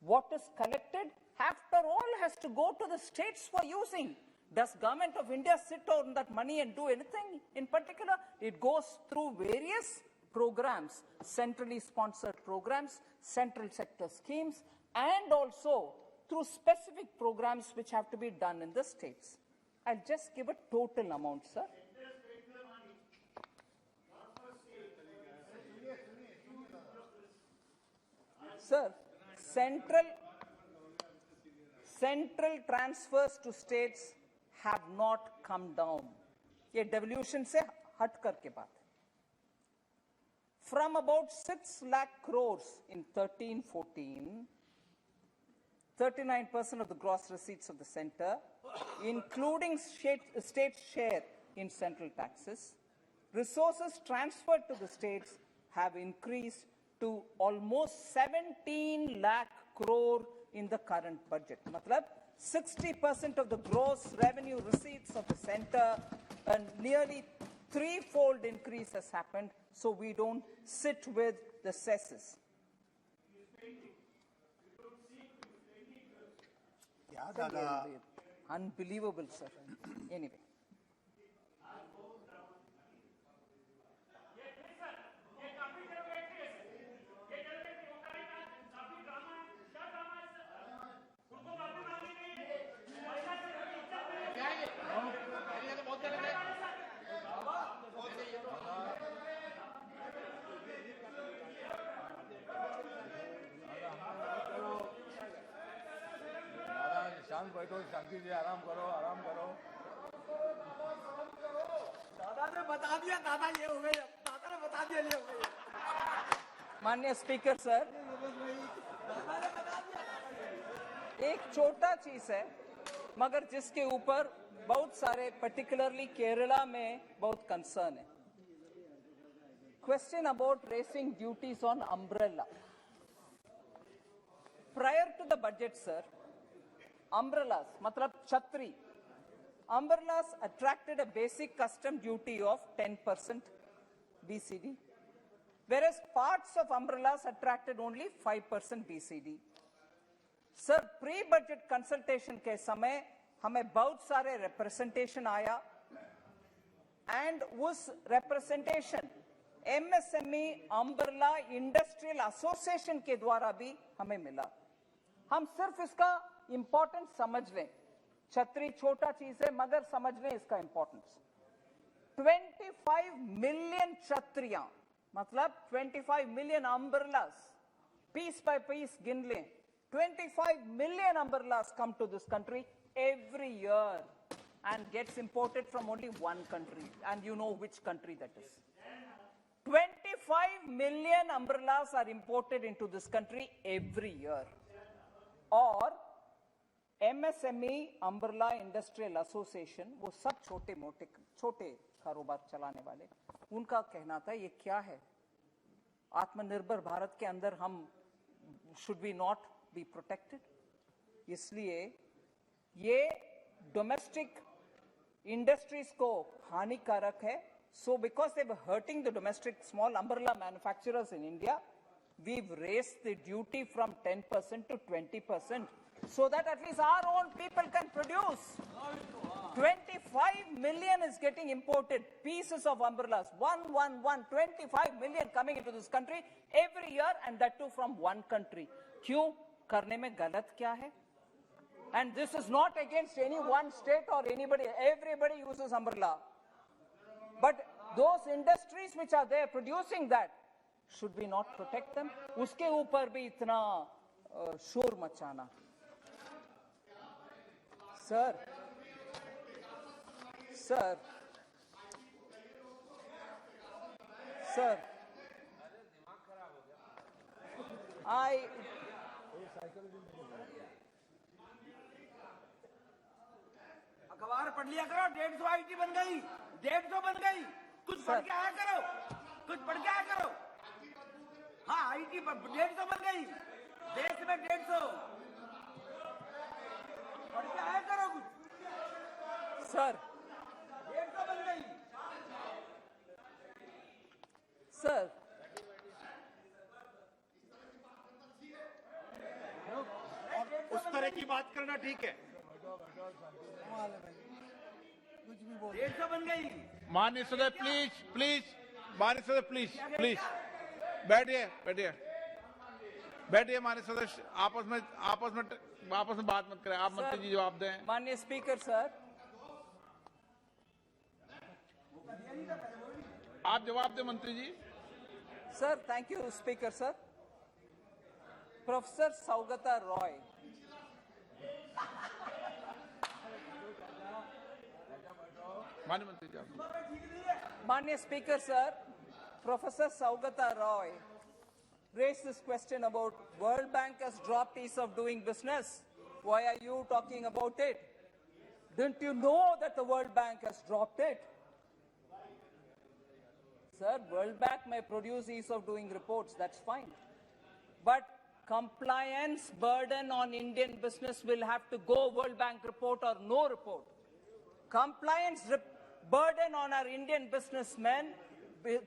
What is collected, after all, has to go to the states for using. Does government of India sit on that money and do anything in particular? It goes through various programs, centrally sponsored programs, central sector schemes, and also through specific programs which have to be done in the states. I'll just give a total amount, sir. Sir, central transfers to states have not come down. ये devolution से हट करके बात है. From about 6 lakh crores in 13-14, 39% of the gross receipts of the center, including state share in central taxes, resources transferred to the states have increased to almost 17 lakh crore in the current budget. Matlab, 60% of the gross revenue receipts of the center, and nearly threefold increase has happened, so we don't sit with the cesses. Unbelievable, sir. Anyway. शांत बैठो, शांति से आराम करो, आराम करो. दादा ने बता दिया, दादा ये हो गए, दादा ने बता दिया ये हो गए. माननीय स्पीकर सर, दादा ने बता दिया. एक छोटा चीज है मगर जिसके ऊपर बहुत सारे particularly केरला में बहुत कंसर्न है. Question about raising duties on umbrella. Prior to the budget, sir, umbrellas, matlab chhatri, umbrellas attracted a basic custom duty of 10% BCD, whereas parts of umbrellas attracted only 5% BCD. Sir, pre-budget consultation के समय हमें बहुत सारे representation आया and उस representation MSME umbrella industrial association के द्वारा भी हमें मिला. हम सिर्फ इसका इंपॉर्टेंस समझ लें. छतरी छोटा चीज है मगर समझ लें इसका इंपॉर्टेंस. 25 मिलियन छतरियां, मतलब 25 million umbrellas, piece by piece गिन लें. 25 million umbrellas come to this country every year and gets imported from only one country, and you know which country that is. 25 million umbrellas are imported into this country every year. और MSME Umbrella Industrial Association, वो सब छोटे मोटे छोटे कारोबार चलाने वाले, उनका कहना था ये क्या है, आत्मनिर्भर भारत के अंदर हम should we not be protected? इसलिए ये domestic industries को हानिकारक है. So because they were hurting the domestic small umbrella manufacturers in India, we've raised the duty from 10% to 20%, so that at least our own people can produce. 25 million is getting imported, pieces of umbrellas, 25 million coming into this country every year, and that too from one country. क्यों? करने में गलत क्या है? And this is not against any one state or anybody. Everybody uses umbrella. But those industries which are there producing that, should we not protect them? उसके ऊपर भी इतना शोर मचाना. Sir, अखबार पढ़ लिया करो. 150 आईटी बन गई, 150 बन गई. कुछ पढ़ के आया करो, कुछ पढ़ के आया करो. हाँ, आईटी 150 बन गई, देश में 150. पढ़ के आया करो कुछ. sir, 150 बन गई. sir. उस तरह की बात करना ठीक है. 150 बन गई. माननीय सदस्य प्लीज माननीय सदस्य प्लीज बैठिए माननीय सदस्य आपस में बात मत करें. आप मंत्री जी जवाब दें. माननीय स्पीकर सर, आप जवाब दें मंत्री जी. Sir, thank you speaker sir. Professor Saugata Roy, माननीय मंत्री जी आप। Manya Speaker, sir, Professor Saugata Roy raised this question about World Bank has dropped ease of doing business. Why are you talking about it? Didn't you know that the World Bank has dropped it? Sir, World Bank may produce ease of doing reports, that's fine. But compliance burden on Indian business will have to go World Bank report or no report. Compliance burden on our Indian businessmen,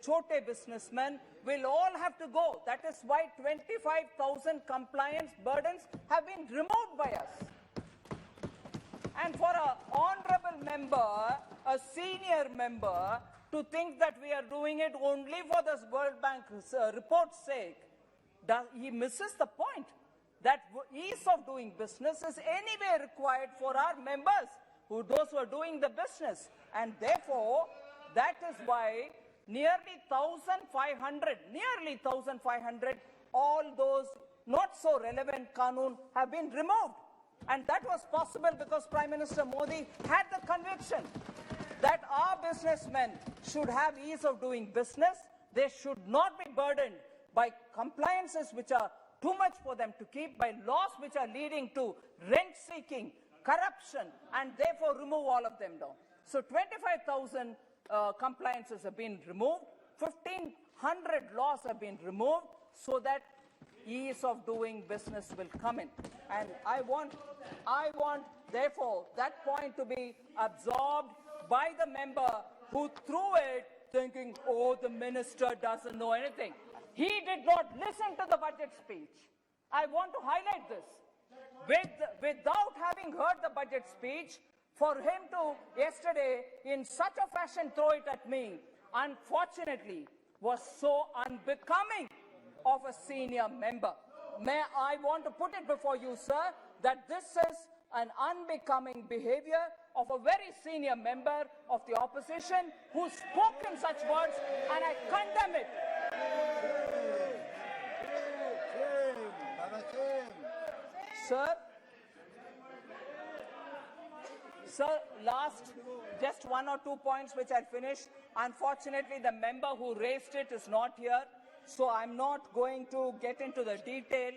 chote businessmen, will all have to go. That is why 25,000 compliance burdens have been removed by us. And for an honorable member, a senior member, to think that we are doing it only for this World Bank report's sake, he misses the point that ease of doing business is anyway required for our members, those who are doing the business. And therefore, that is why nearly 1,500, all those not so relevant Qanun have been removed. And that was possible because Prime Minister Modi had the conviction that our businessmen should have ease of doing business. They should not be burdened by compliances which are too much for them to keep, by laws which are leading to rent-seeking, corruption, and therefore remove all of them down. So 25,000 compliances have been removed, 1,500 laws have been removed so that ease of doing business will come in. And I want therefore that point to be absorbed by the member who threw it thinking, oh, the minister doesn't know anything. He did not listen to the budget speech. I want to highlight this. Without having heard the budget speech, for him to yesterday in such a fashion throw it at me, unfortunately, was so unbecoming of a senior member. I want to put it before you, sir, that this is an unbecoming behavior of a very senior member of the opposition who spoke in such words, and I condemn it. Sir, last, just one or two points which I'll finish. Unfortunately, the member who raised it is not here, so I'm not going to get into the detail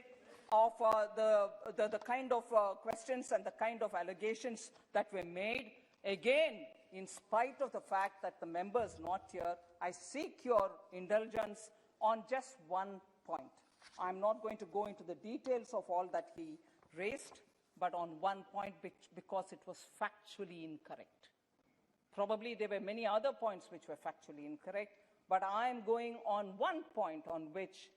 of the kind of questions and the kind of allegations that were made. Again, in spite of the fact that the member is not here, I seek your indulgence on just one point. I'm not going to go into the details of all that he raised, but on one point because it was factually incorrect. Probably there were many other points which were factually incorrect, but I am going on one point on which,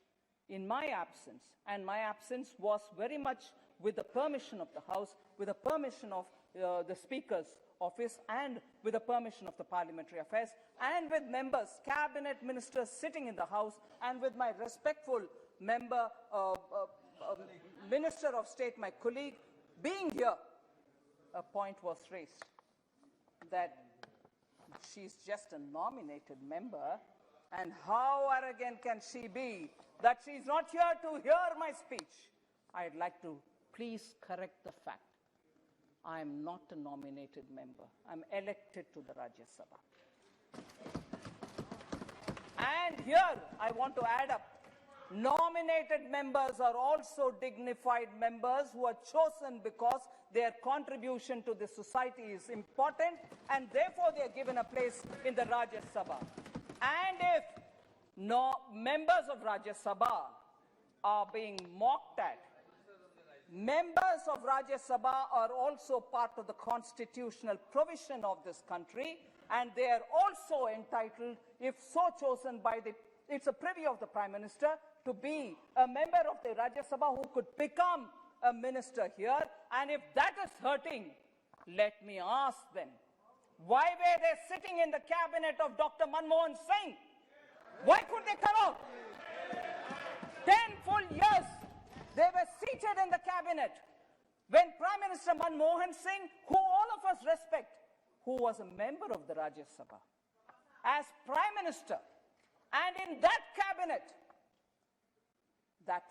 in my absence, and my absence was very much with the permission of the House, with the permission of the Speaker's office, and with the permission of the Parliamentary Affairs, and with members, cabinet ministers sitting in the House, and with my respectful member, Minister of State, my colleague, being here, a point was raised that she's just a nominated member, and how arrogant can she be that she's not here to hear my speech? I'd like to please correct the fact. I'm not a nominated member. I'm elected to the Rajya Sabha. And here, I want to add up, nominated members are also dignified members who are chosen because their contribution to the society is important, and therefore they are given a place in the Rajya Sabha. And if members of Rajya Sabha are being mocked at, members of Rajya Sabha are also part of the constitutional provision of this country, and they are also entitled, if so chosen by it's a privy of the Prime Minister, to be a member of the Rajya Sabha who could become a minister here. And if that is hurting, let me ask them, why were they sitting in the cabinet of Dr. Manmohan Singh? Why could they come out? 10 full years they were seated in the cabinet when Prime Minister Manmohan Singh, who all of us respect, who was a member of the Rajya Sabha, as Prime Minister, and in that cabinet, that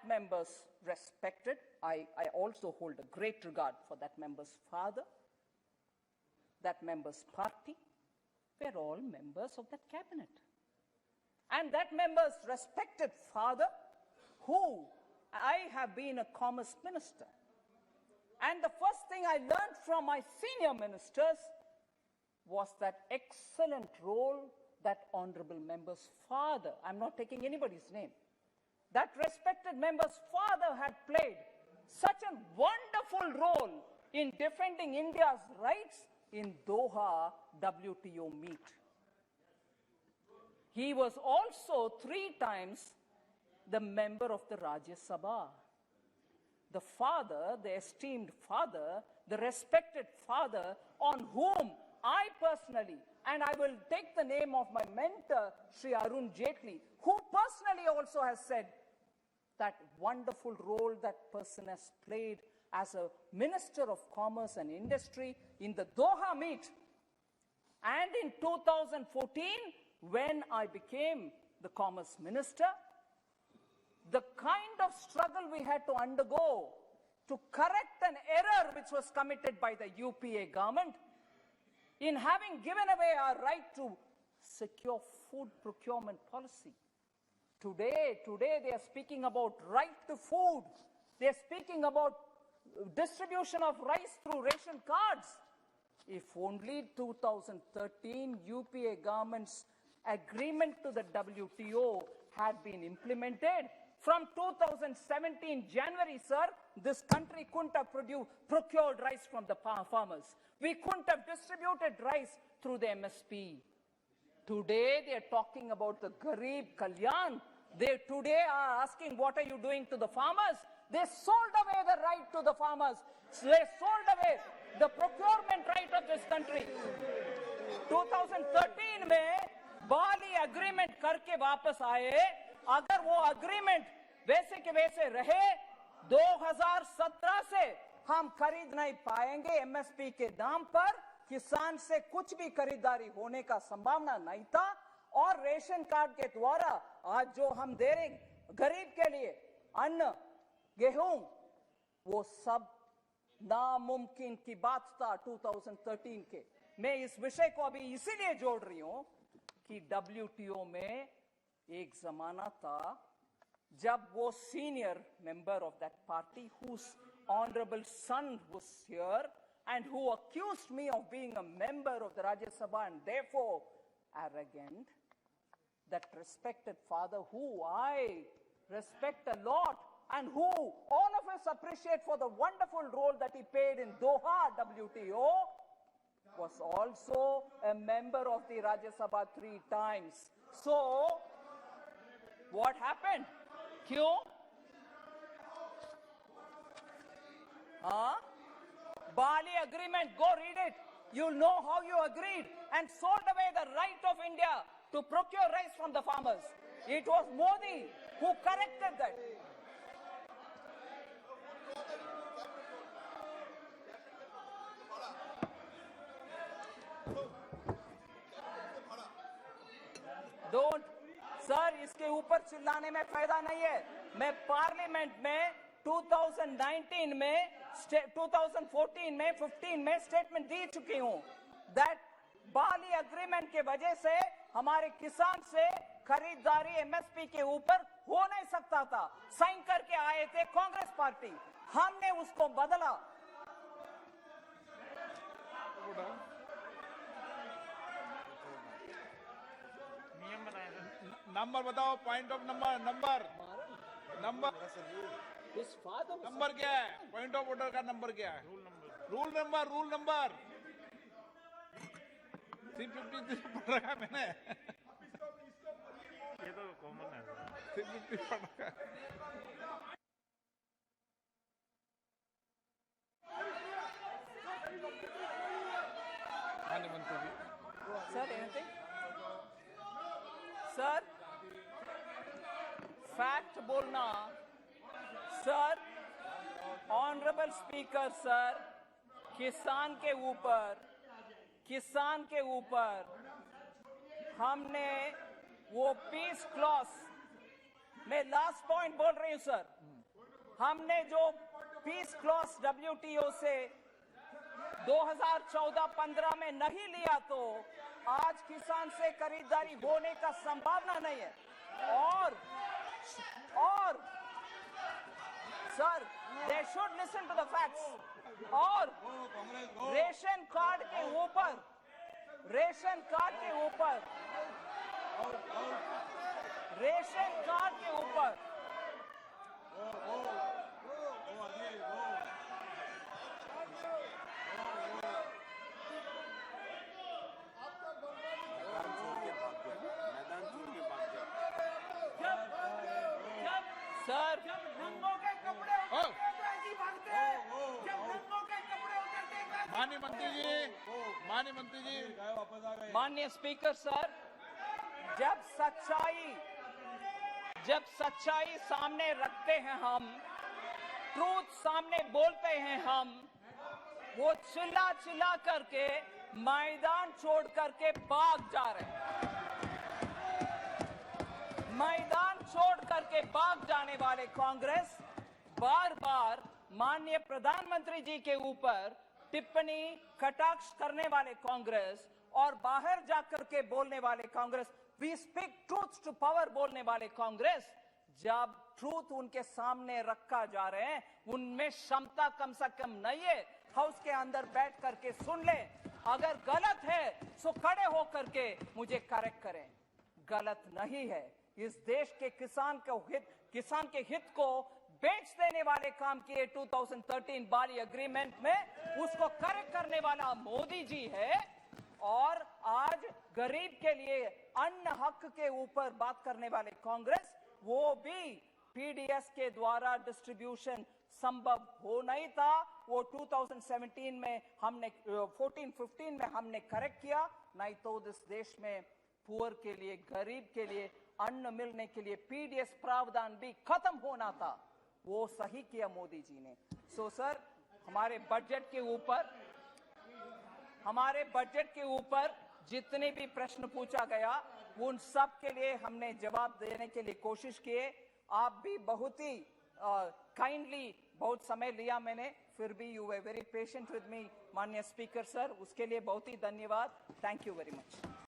member's respected. I also hold a great regard for that member's father. that member's party were all members of that cabinet. And that member's respected father, who I have been a commerce minister. And the first thing I learned from my senior ministers was that excellent role that honorable member's father, I'm not taking anybody's name, that respected member's father had played such a wonderful role in defending India's rights in Doha WTO meet. He was also 3 times the member of the Rajya Sabha. The father, the esteemed father, the respected father on whom I personally, and I will take the name of my mentor, Sri Arun Jaitley, who personally also has said that wonderful role that person has played as a Minister of Commerce and Industry in the Doha meet. And in 2014, when I became the Commerce Minister, the kind of struggle we had to undergo to correct an error which was committed by the UPA government in having given away our right to secure food procurement policy. Today they are speaking about right to food. They are speaking about distribution of rice through ration cards. If only 2013 UPA government's agreement to the WTO had been implemented, from 2017 January, sir, this country couldn't have procured rice from the farmers. We couldn't have distributed rice through the MSP. Today they are talking about the Garib Kalyan. They today are asking, what are you doing to the farmers? They sold away the right to the farmers. They sold away the procurement right of this country. 2013 में बाली agreement करके वापस आए, अगर वो agreement वैसे के वैसे रहे, 2017 से हम खरीद नहीं पाएंगे एमएसपी के दाम पर, किसान से कुछ भी खरीदारी होने का संभावना नहीं था, और रेशन कार्ड के द्वारा आज जो हम दे रहे गरीब के लिए अन्न, गेहूं, वो सब नामुमकिन की बात था 2013 के। मैं इस विषय को अभी इसीलिए जोड़ रही हूं कि WTO में एक जमाना था जब वो senior member of that party whose honorable son was here and who accused me of being a member of the Rajya Sabha and therefore arrogant, that respected father who I respect a lot and who all of us appreciate for the wonderful role that he played in Doha WTO, was also a member of the Rajya Sabha 3 times. So, what happened? Kyun? Bali Agreement, go read it. You'll know how you agreed and sold away the right of India to procure rice from the farmers. It was Modi who corrected that. Don't, sir, इसके ऊपर चिल्लाने में फायदा नहीं है। मैं parliament में 2019 में, 2014 में, 15 में स्टेटमेंट दे चुकी हूं that बाली एग्रीमेंट के वजह से हमारे किसान से खरीदारी एमएसपी के ऊपर हो नहीं सकता था। साइन करके आए थे कांग्रेस पार्टी, हमने उसको बदला। नंबर बताओ, पॉइंट ऑफ नंबर क्या है? पॉइंट ऑफ ऑर्डर का नंबर क्या है? रूल नंबर 350 पढ़ रखा मैंने। ये तो कॉमन है, 350 पढ़ रखा। Sir, anything? Sir, fact बोलना, सर, ऑनरेबल स्पीकर सर, किसान के ऊपर हमने वो पीस क्लॉज, मैं लास्ट पॉइंट बोल रही हूं सर, हमने जो पीस क्लॉज WTO से 2014-15 में नहीं लिया तो आज किसान से खरीदारी होने का संभावना नहीं है। और sir, they should listen to the facts। और रेशन कार्ड के ऊपर सर, नंगों के कपड़े उतारते हैं तो ऐसे ही भागते हैं। जब नंगों के कपड़े उतारते हैं तो ऐसे ही माननीय मंत्री जी, माननीय स्पीकर सर, जब सच्चाई सामने रखते हैं हम, ट्रूथ सामने बोलते हैं हम, वो चिल्ला करके मैदान छोड़ करके भाग जा रहे हैं। मैदान छोड़ करके भाग जाने वाले कांग्रेस, बार बार माननीय प्रधानमंत्री जी के ऊपर टिप्पणी कटाक्ष करने वाले कांग्रेस और बाहर जाकर के बोलने वाले Congress, we speak truth to power बोलने वाले कांग्रेस, जब ट्रूथ उनके सामने रखा जा रहे हैं, उनमें क्षमता कम से कम नहीं है। हाउस के अंदर बैठ करके सुन ले, अगर गलत है तो खड़े होकर के मुझे करेक्ट करें। गलत नहीं है। इस देश के किसान के हित को बेच देने वाले काम किए 2013 बाली एग्रीमेंट में, उसको करेक्ट करने वाला मोदी जी है। और आज गरीब के लिए अन्न हक के ऊपर बात करने वाले कांग्रेस, वो भी पीडीएस के द्वारा डिस्ट्रीब्यूशन संभव हो नहीं था। वो 2017 में हमने 14-15 में हमने करेक्ट किया, नहीं तो इस देश में पुअर के लिए, गरीब के लिए अन्न मिलने के लिए पीडीएस प्रावधान भी खत्म होना था। वो सही किया मोदी जी ने। सो सर, हमारे बजट के ऊपर जितने भी प्रश्न पूछा गया, उन सब के लिए हमने जवाब देने के लिए कोशिश किए। आप भी बहुत ही काइंडली बहुत समय लिया मैंने, फिर भी you were very patient with me माननीय स्पीकर सर, उसके लिए बहुत ही धन्यवाद। Thank you very much.